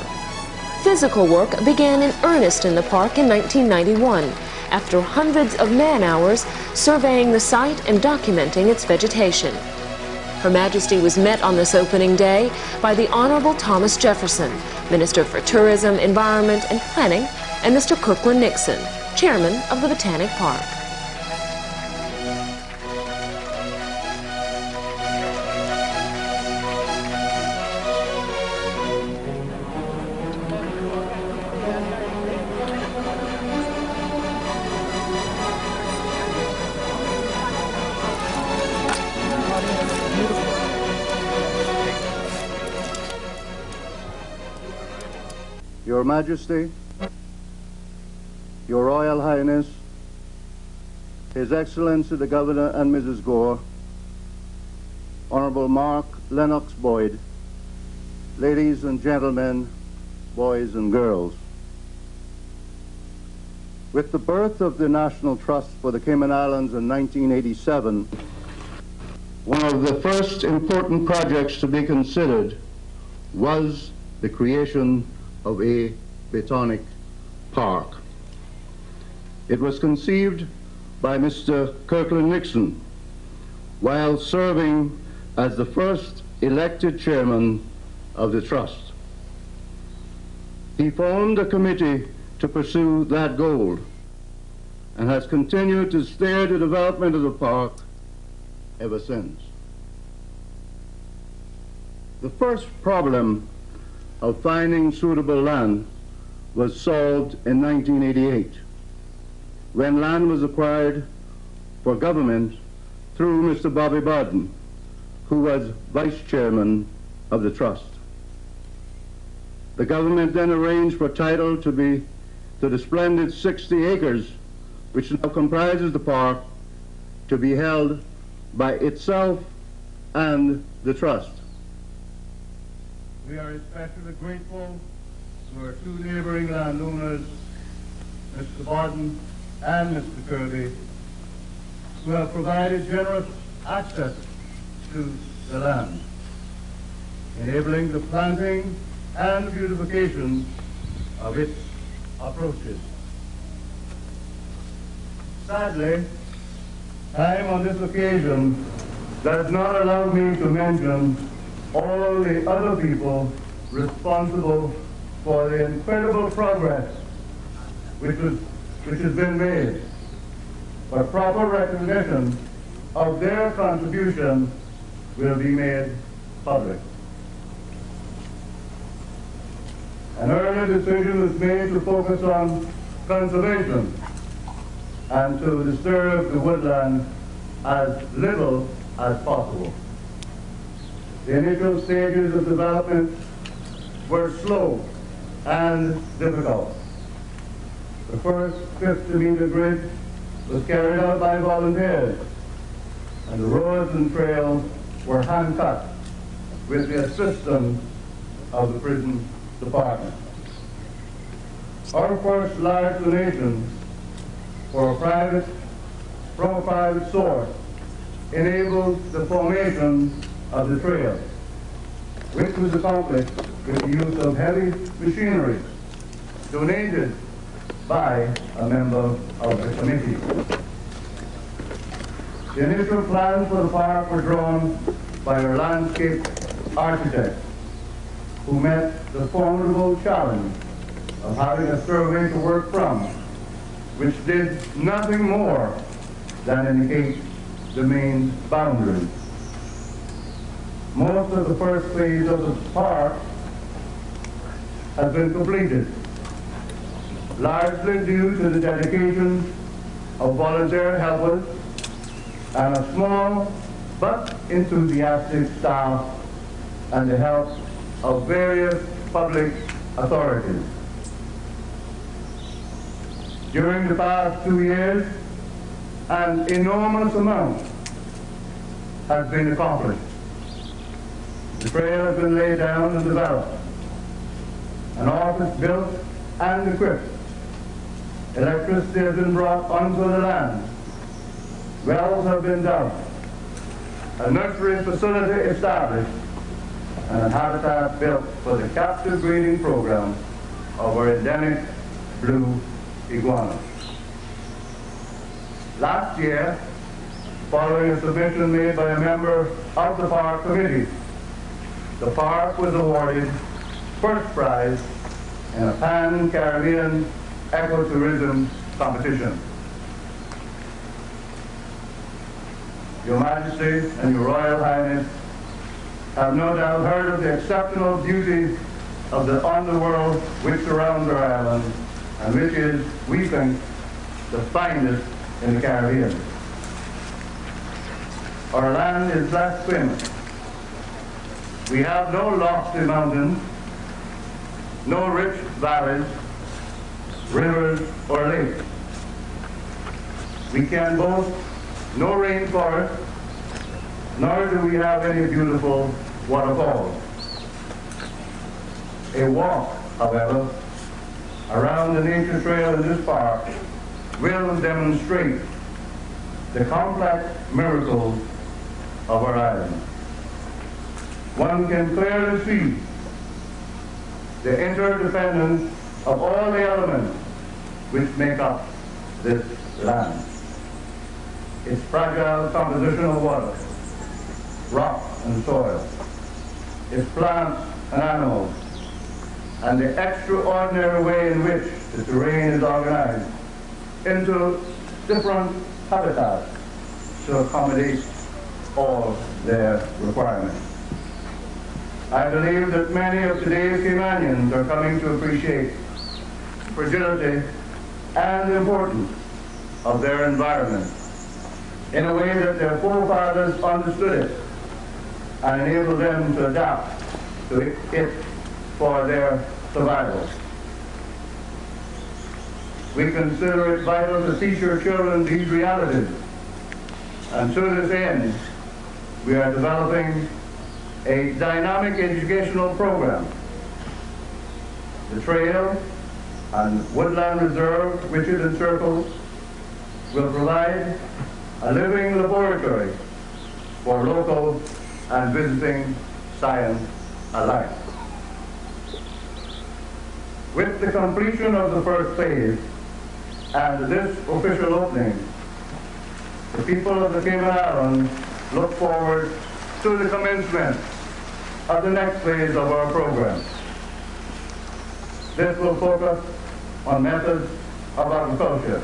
Physical work began in earnest in the park in 1991, after hundreds of man-hours surveying the site and documenting its vegetation. Her Majesty was met on this opening day by the Honorable Thomas Jefferson, Minister for Tourism, Environment and Planning, and Mr. Kirkland Nixon, Chairman of the Botanic Park. Your Majesty, Your Royal Highness, His Excellency the Governor and Mrs. Gore, Honorable Mark Lennox Boyd, ladies and gentlemen, boys and girls. With the birth of the National Trust for the Cayman Islands in 1987, one of the first important projects to be considered was the creation of a botanic park. It was conceived by Mr. Kirkland Nixon while serving as the first elected chairman of the trust. He formed a committee to pursue that goal and has continued to steer the development of the park ever since. The first problem of finding suitable land was solved in 1988, when land was acquired for government through Mr. Bobby Barton, who was vice chairman of the trust. The government then arranged for title to the splendid 60 acres, which now comprises the park, to be held by itself and the trust. We are especially grateful to our two neighboring landowners, Mr. Barton and Mr. Kirby, who have provided generous access to the land, enabling the planting and beautification of its approaches. Sadly, time on this occasion does not allow me to mention all the other people responsible for the incredible progress which has been made, but proper recognition of their contribution will be made public. An early decision was made to focus on conservation and to disturb the woodland as little as possible. The initial stages of development were slow and difficult. The first 50-meter grid was carried out by volunteers, and the roads and trails were hand-cut with the assistance of the prison department. Our first large donation from a private source enabled the formation of the trail, which was accomplished with the use of heavy machinery donated by a member of the committee. The initial plans for the park were drawn by our landscape architect, who met the formidable challenge of having a survey to work from, which did nothing more than indicate the main boundaries. Most of the first phase of the park has been completed, largely due to the dedication of volunteer helpers and a small but enthusiastic staff and the help of various public authorities. During the past 2 years, an enormous amount has been accomplished. The trail has been laid down and developed, an office built and equipped, electricity has been brought onto the land, wells have been dug, a nursery facility established, and a habitat built for the captive breeding program of our endemic blue iguana. Last year, following a submission made by a member of the park committee, the park was awarded first prize in a Pan-Caribbean ecotourism competition. Your Majesty and Your Royal Highness have no doubt heard of the exceptional beauty of the underworld which surrounds our island, and which is, we think, the finest in the Caribbean. Our land is black famous. We have no lofty mountains, no rich valleys, rivers, or lakes. We can boast no rainforest, nor do we have any beautiful waterfalls. A walk, however, around the nature trail in this park will demonstrate the complex miracles of our island. One can clearly see the interdependence of all the elements which make up this land. Its fragile composition of water, rock and soil, its plants and animals, and the extraordinary way in which the terrain is organized into different habitats to accommodate all their requirements. I believe that many of today's Caymanians are coming to appreciate the fragility and the importance of their environment in a way that their forefathers understood it and enabled them to adapt to it for their survival. We consider it vital to teach our children these realities, and to this end, we are developing a dynamic educational program. The trail and woodland reserve, which it encircles, will provide a living laboratory for local and visiting science alike. With the completion of the first phase and this official opening, the people of the Cayman Islands look forward to the commencement of the next phase of our program. This will focus on methods of agriculture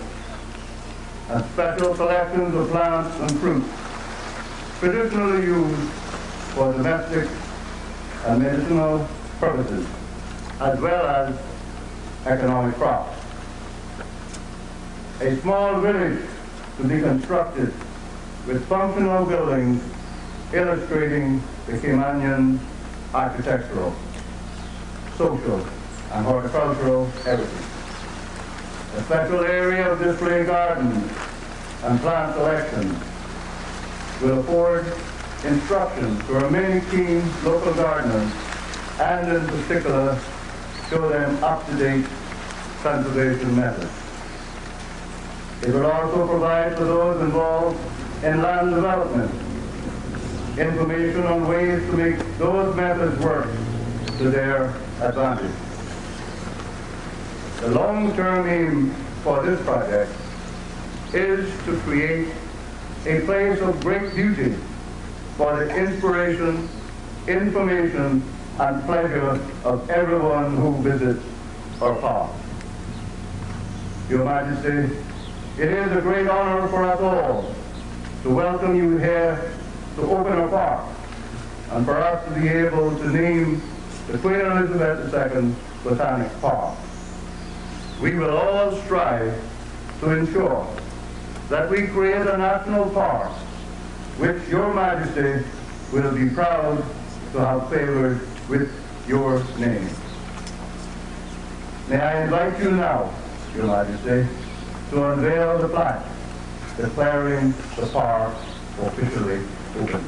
and special collections of plants and fruits traditionally used for domestic and medicinal purposes, as well as economic crops. A small village to be constructed with functional buildings illustrating the Caymanian architectural, social, and horticultural heritage. A special area of display gardens and plant selection will afford instruction to our many keen local gardeners, and in particular show them up-to-date conservation methods. It will also provide for those involved in land development information on ways to make those methods work to their advantage. The long-term aim for this project is to create a place of great beauty for the inspiration, information, and pleasure of everyone who visits our park. Your Majesty, it is a great honor for us all to welcome you here to open our park, and for us to be able to name the Queen Elizabeth II Botanic Park. We will all strive to ensure that we create a national park which Your Majesty will be proud to have favored with your name. May I invite you now, Your Majesty, to unveil the plaque declaring the park officially open.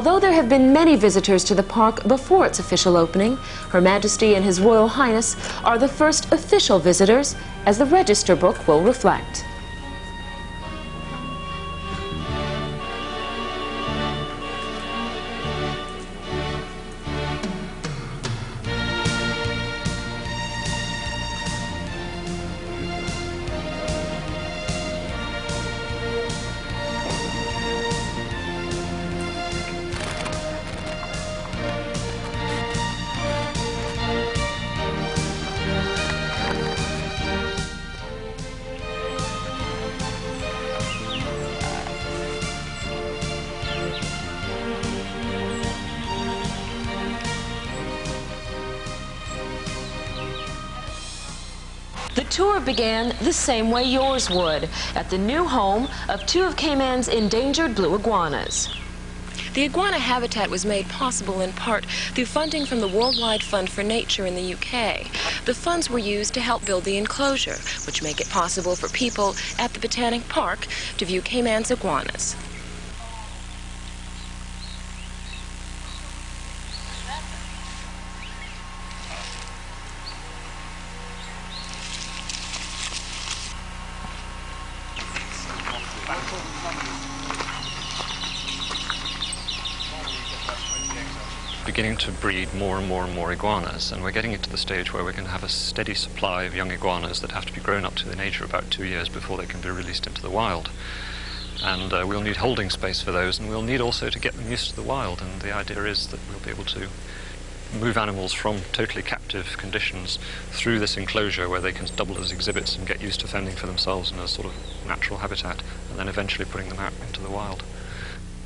Although there have been many visitors to the park before its official opening, Her Majesty and His Royal Highness are the first official visitors, as the register book will reflect. The tour began the same way yours would, at the new home of two of Cayman's endangered blue iguanas. The iguana habitat was made possible in part through funding from the Worldwide Fund for Nature in the UK. The funds were used to help build the enclosure, which make it possible for people at the Botanic Park to view Cayman's iguanas. Beginning to breed more and more iguanas, and we're getting it to the stage where we're going to have a steady supply of young iguanas that have to be grown up to the age of about 2 years before they can be released into the wild. And we'll need holding space for those, and we'll need also to get them used to the wild, and the idea is that we'll be able to move animals from totally captive conditions through this enclosure where they can double as exhibits and get used to fending for themselves in a sort of natural habitat, and then eventually putting them out into the wild.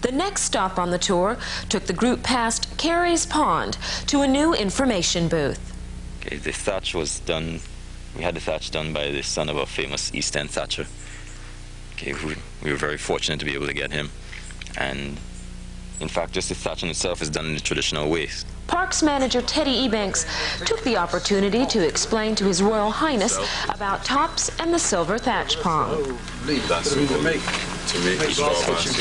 The next stop on the tour took the group past Carey's Pond to a new information booth. Okay, the thatch was done, we had the thatch done by the son of a famous East End thatcher. Okay, we were very fortunate to be able to get him. And in fact, just the thatching itself is done in the traditional ways. Parks manager Teddy Ebanks took the opportunity to explain to His Royal Highness about tops and the silver thatch palm. That's to make the straw masses.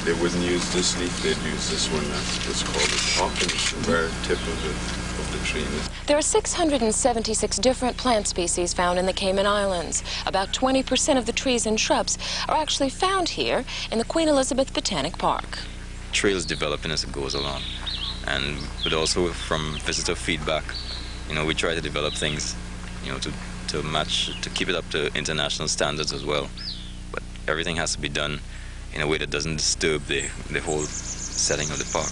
They wouldn't use this leaf, they'd use this one. It's called the top, and it's the bare tip of the tree. There are 676 different plant species found in the Cayman Islands. About 20% of the trees and shrubs are actually found here in the Queen Elizabeth Botanic Park. Trails developing as it goes along. But also from visitor feedback, you know, we try to develop things, you know, to match, to keep it up to international standards as well. But everything has to be done in a way that doesn't disturb the whole setting of the park.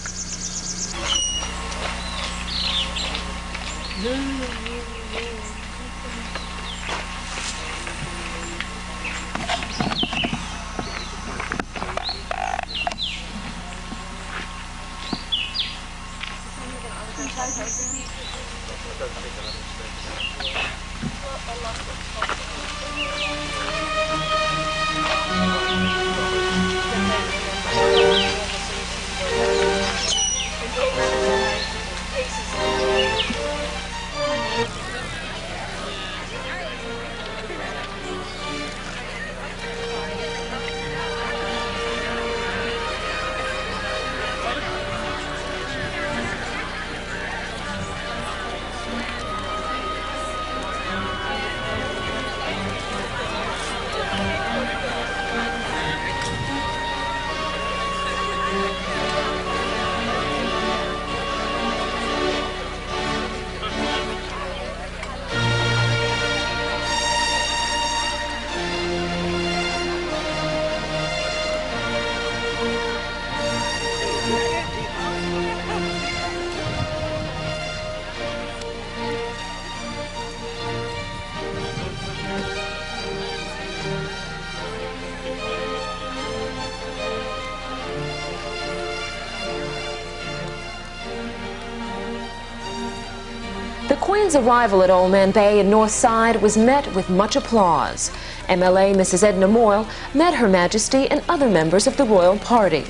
The Queen's arrival at Old Man Bay in North Side was met with much applause. MLA Mrs. Edna Moyle met Her Majesty and other members of the royal party.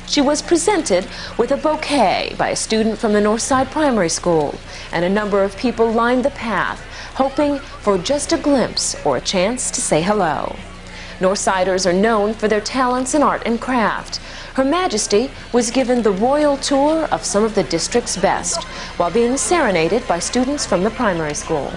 She was presented with a bouquet by a student from the North Side Primary School, and a number of people lined the path, hoping for just a glimpse or a chance to say hello. Northsiders are known for their talents in art and craft. Her Majesty was given the royal tour of some of the district's best, while being serenaded by students from the primary school.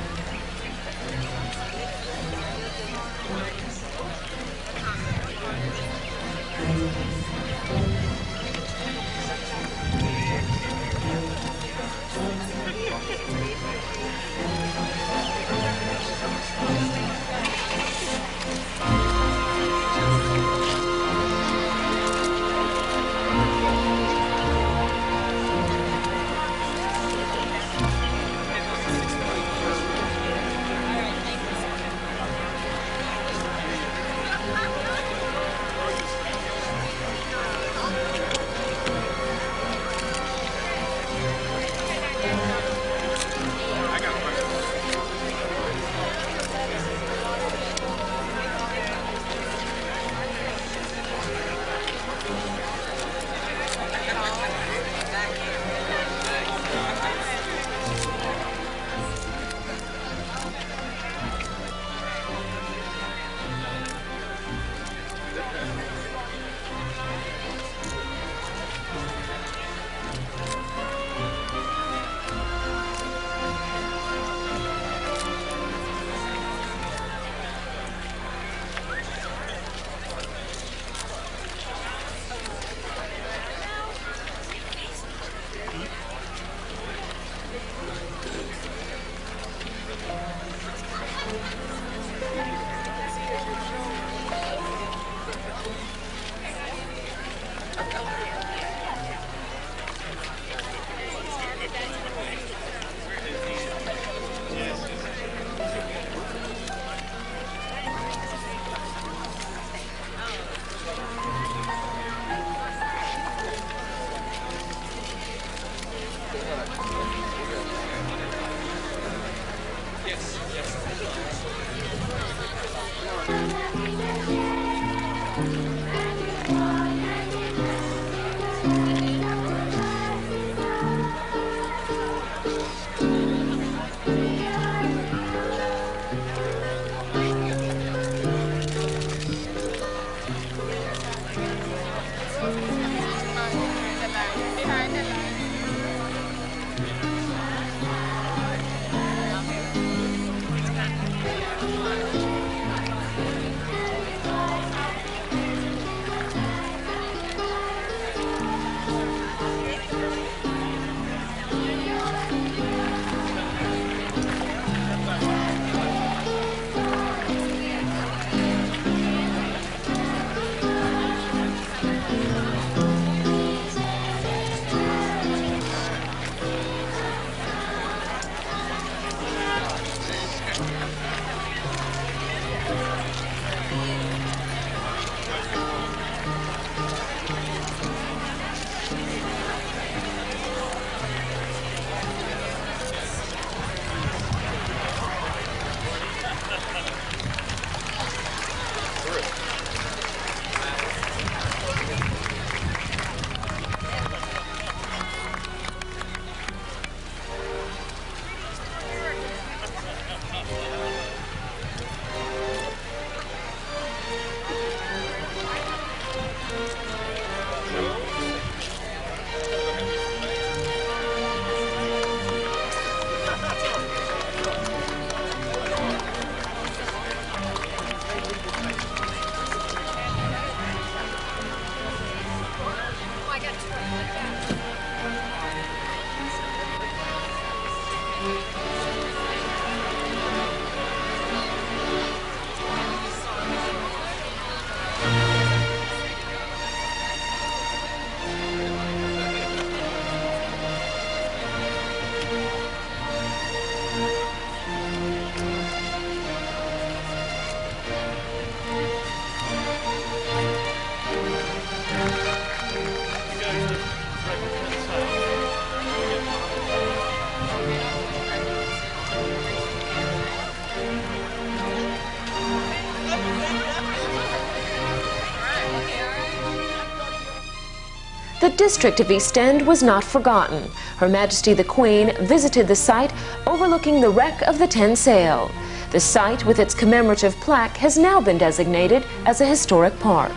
The district of East End was not forgotten. Her Majesty the Queen visited the site overlooking the wreck of the Ten Sail. The site, with its commemorative plaque, has now been designated as a historic park.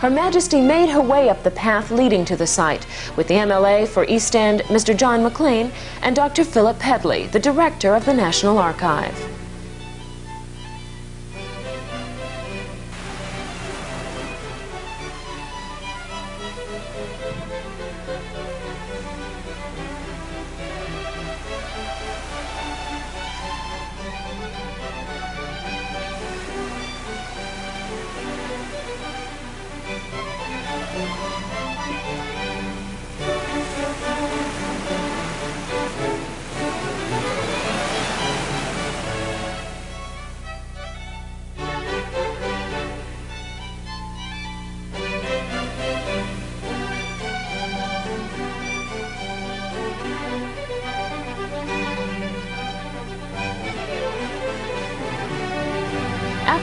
Her Majesty made her way up the path leading to the site with the MLA for East End, Mr. John McLean, and Dr. Philip Pedley, the Director of the National Archive.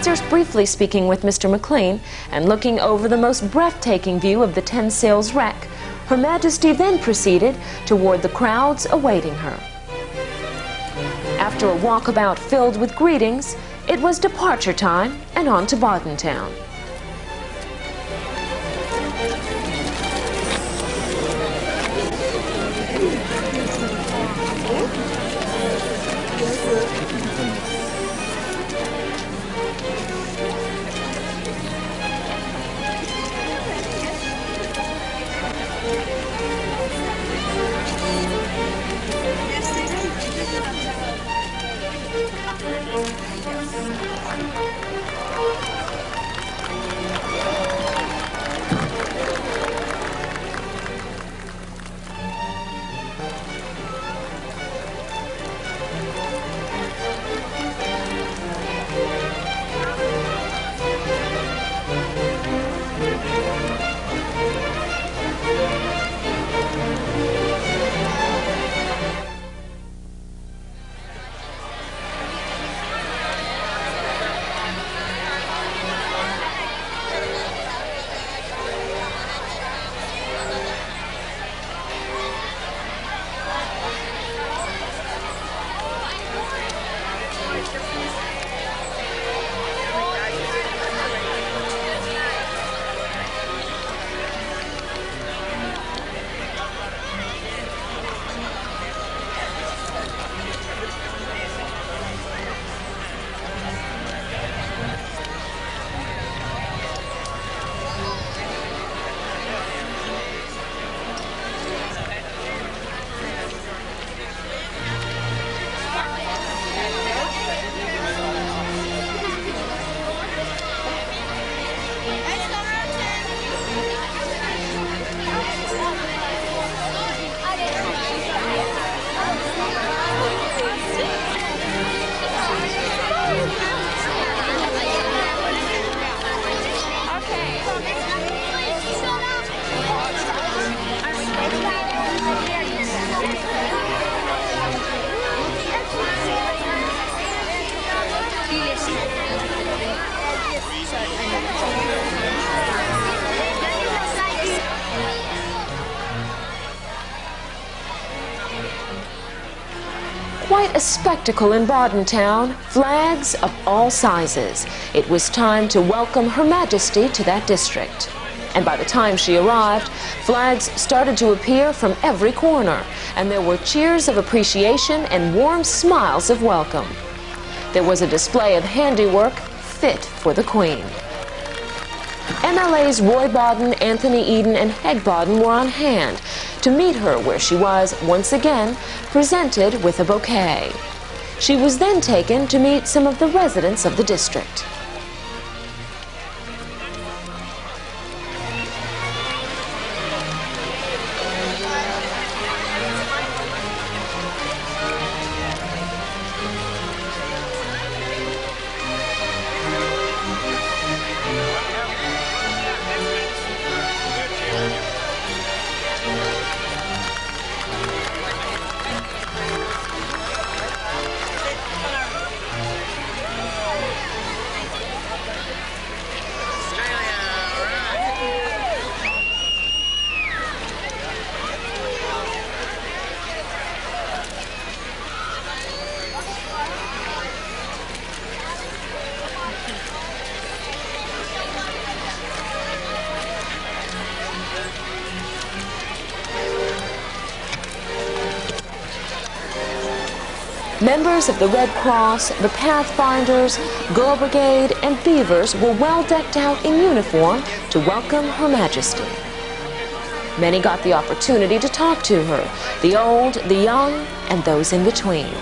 After briefly speaking with Mr. McLean and looking over the most breathtaking view of the Ten Sails wreck, Her Majesty then proceeded toward the crowds awaiting her. After a walkabout filled with greetings, it was departure time and on to Boddentown. quite a spectacle in Bordentown, flags of all sizes. It was time to welcome Her Majesty to that district. And by the time she arrived, flags started to appear from every corner, and there were cheers of appreciation and warm smiles of welcome. There was a display of handiwork fit for the Queen. MLAs Roy Bodden, Anthony Eden, and Heg Bodden were on hand to meet her where she was, once again, presented with a bouquet. She was then taken to meet some of the residents of the district. Members of the Red Cross, the Pathfinders, Girl Brigade, and Beavers were well decked out in uniform to welcome Her Majesty. Many got the opportunity to talk to her, the old, the young, and those in between.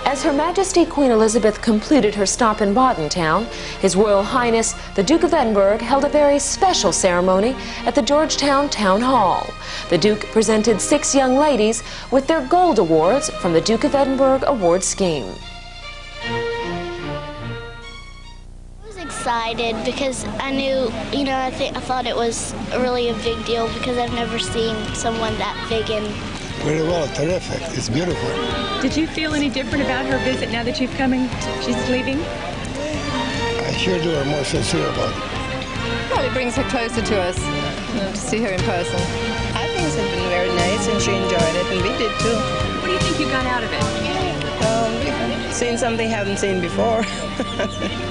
As Her Majesty Queen Elizabeth completed her stop in Baden Town, His Royal Highness the Duke of Edinburgh held a very special ceremony at the Georgetown Town Hall. The Duke presented 6 young ladies with their gold awards from the Duke of Edinburgh Award Scheme. I was excited because I knew, I thought it was really a big deal because I've never seen someone that big and very well, terrific. It's beautiful. Did you feel any different about her visit now that she's leaving? I sure do. I'm more sincere about it. Well, it brings her closer to us, to see her in person. I think it's been very nice and she enjoyed it and we did too. What do you think you got out of it? We've seen something I haven't seen before.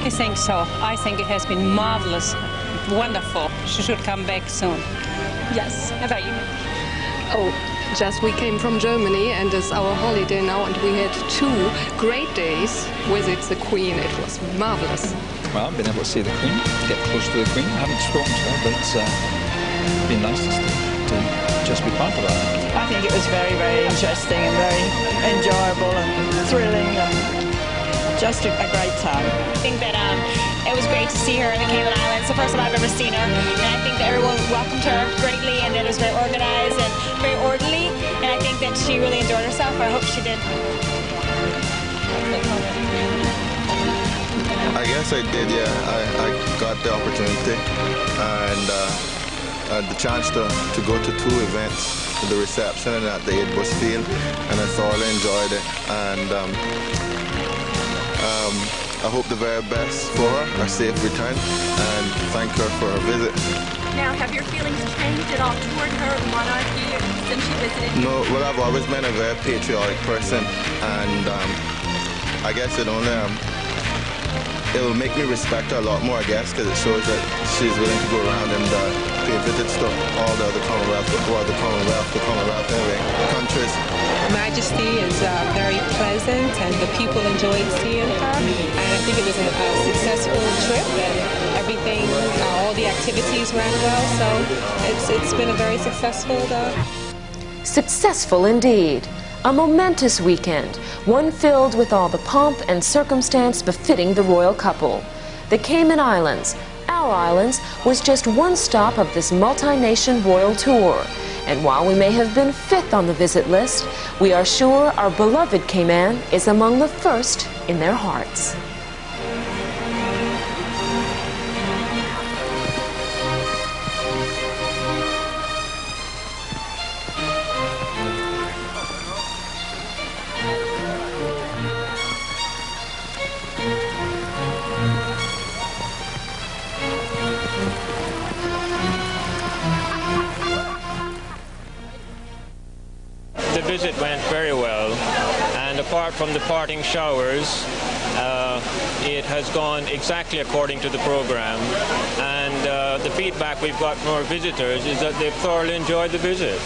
I think so. I think it has been marvelous, wonderful. She should come back soon. Yes. How about you? Oh, we came from Germany and it's our holiday now and we had 2 great days with the Queen. It was marvelous. Well, I've been able to see the Queen, get close to the Queen. I haven't spoken to her, but it's been nice to just be part of that. I think it was very, very interesting and very enjoyable and thrilling and just a great time. I think that it was great to see her in the Cayman Islands, the first time I've ever seen her, and I think that everyone welcomed her greatly and that it was very organized and very orderly, and I think that she really enjoyed herself. I hope she did. I guess I did, yeah. I got the opportunity and the chance to go to 2 events, the reception and at the Aid Bus Field, and I thoroughly enjoyed it. And I hope the very best for her, a safe return, and thank her for her visit. Now, have your feelings changed at all toward her, the monarchy, since she visited? No, well, I've always been a very patriotic person, and I guess it will make me respect her a lot more, I guess, because it shows that she's willing to go around and pay visits to all the other Commonwealth anyway, countries. Her Majesty is very pleasant and the people enjoyed seeing her, and I think it was a successful trip and everything, all the activities ran well, so it's been a very successful Successful indeed. A momentous weekend, one filled with all the pomp and circumstance befitting the royal couple. The Cayman Islands, our islands, was just one stop of this multi-nation royal tour. And while we may have been 5th on the visit list, we are sure our beloved Cayman is among the first in their hearts. The visit went very well, and apart from the parting showers, it has gone exactly according to the program, and the feedback we've got from our visitors is that they've thoroughly enjoyed the visit.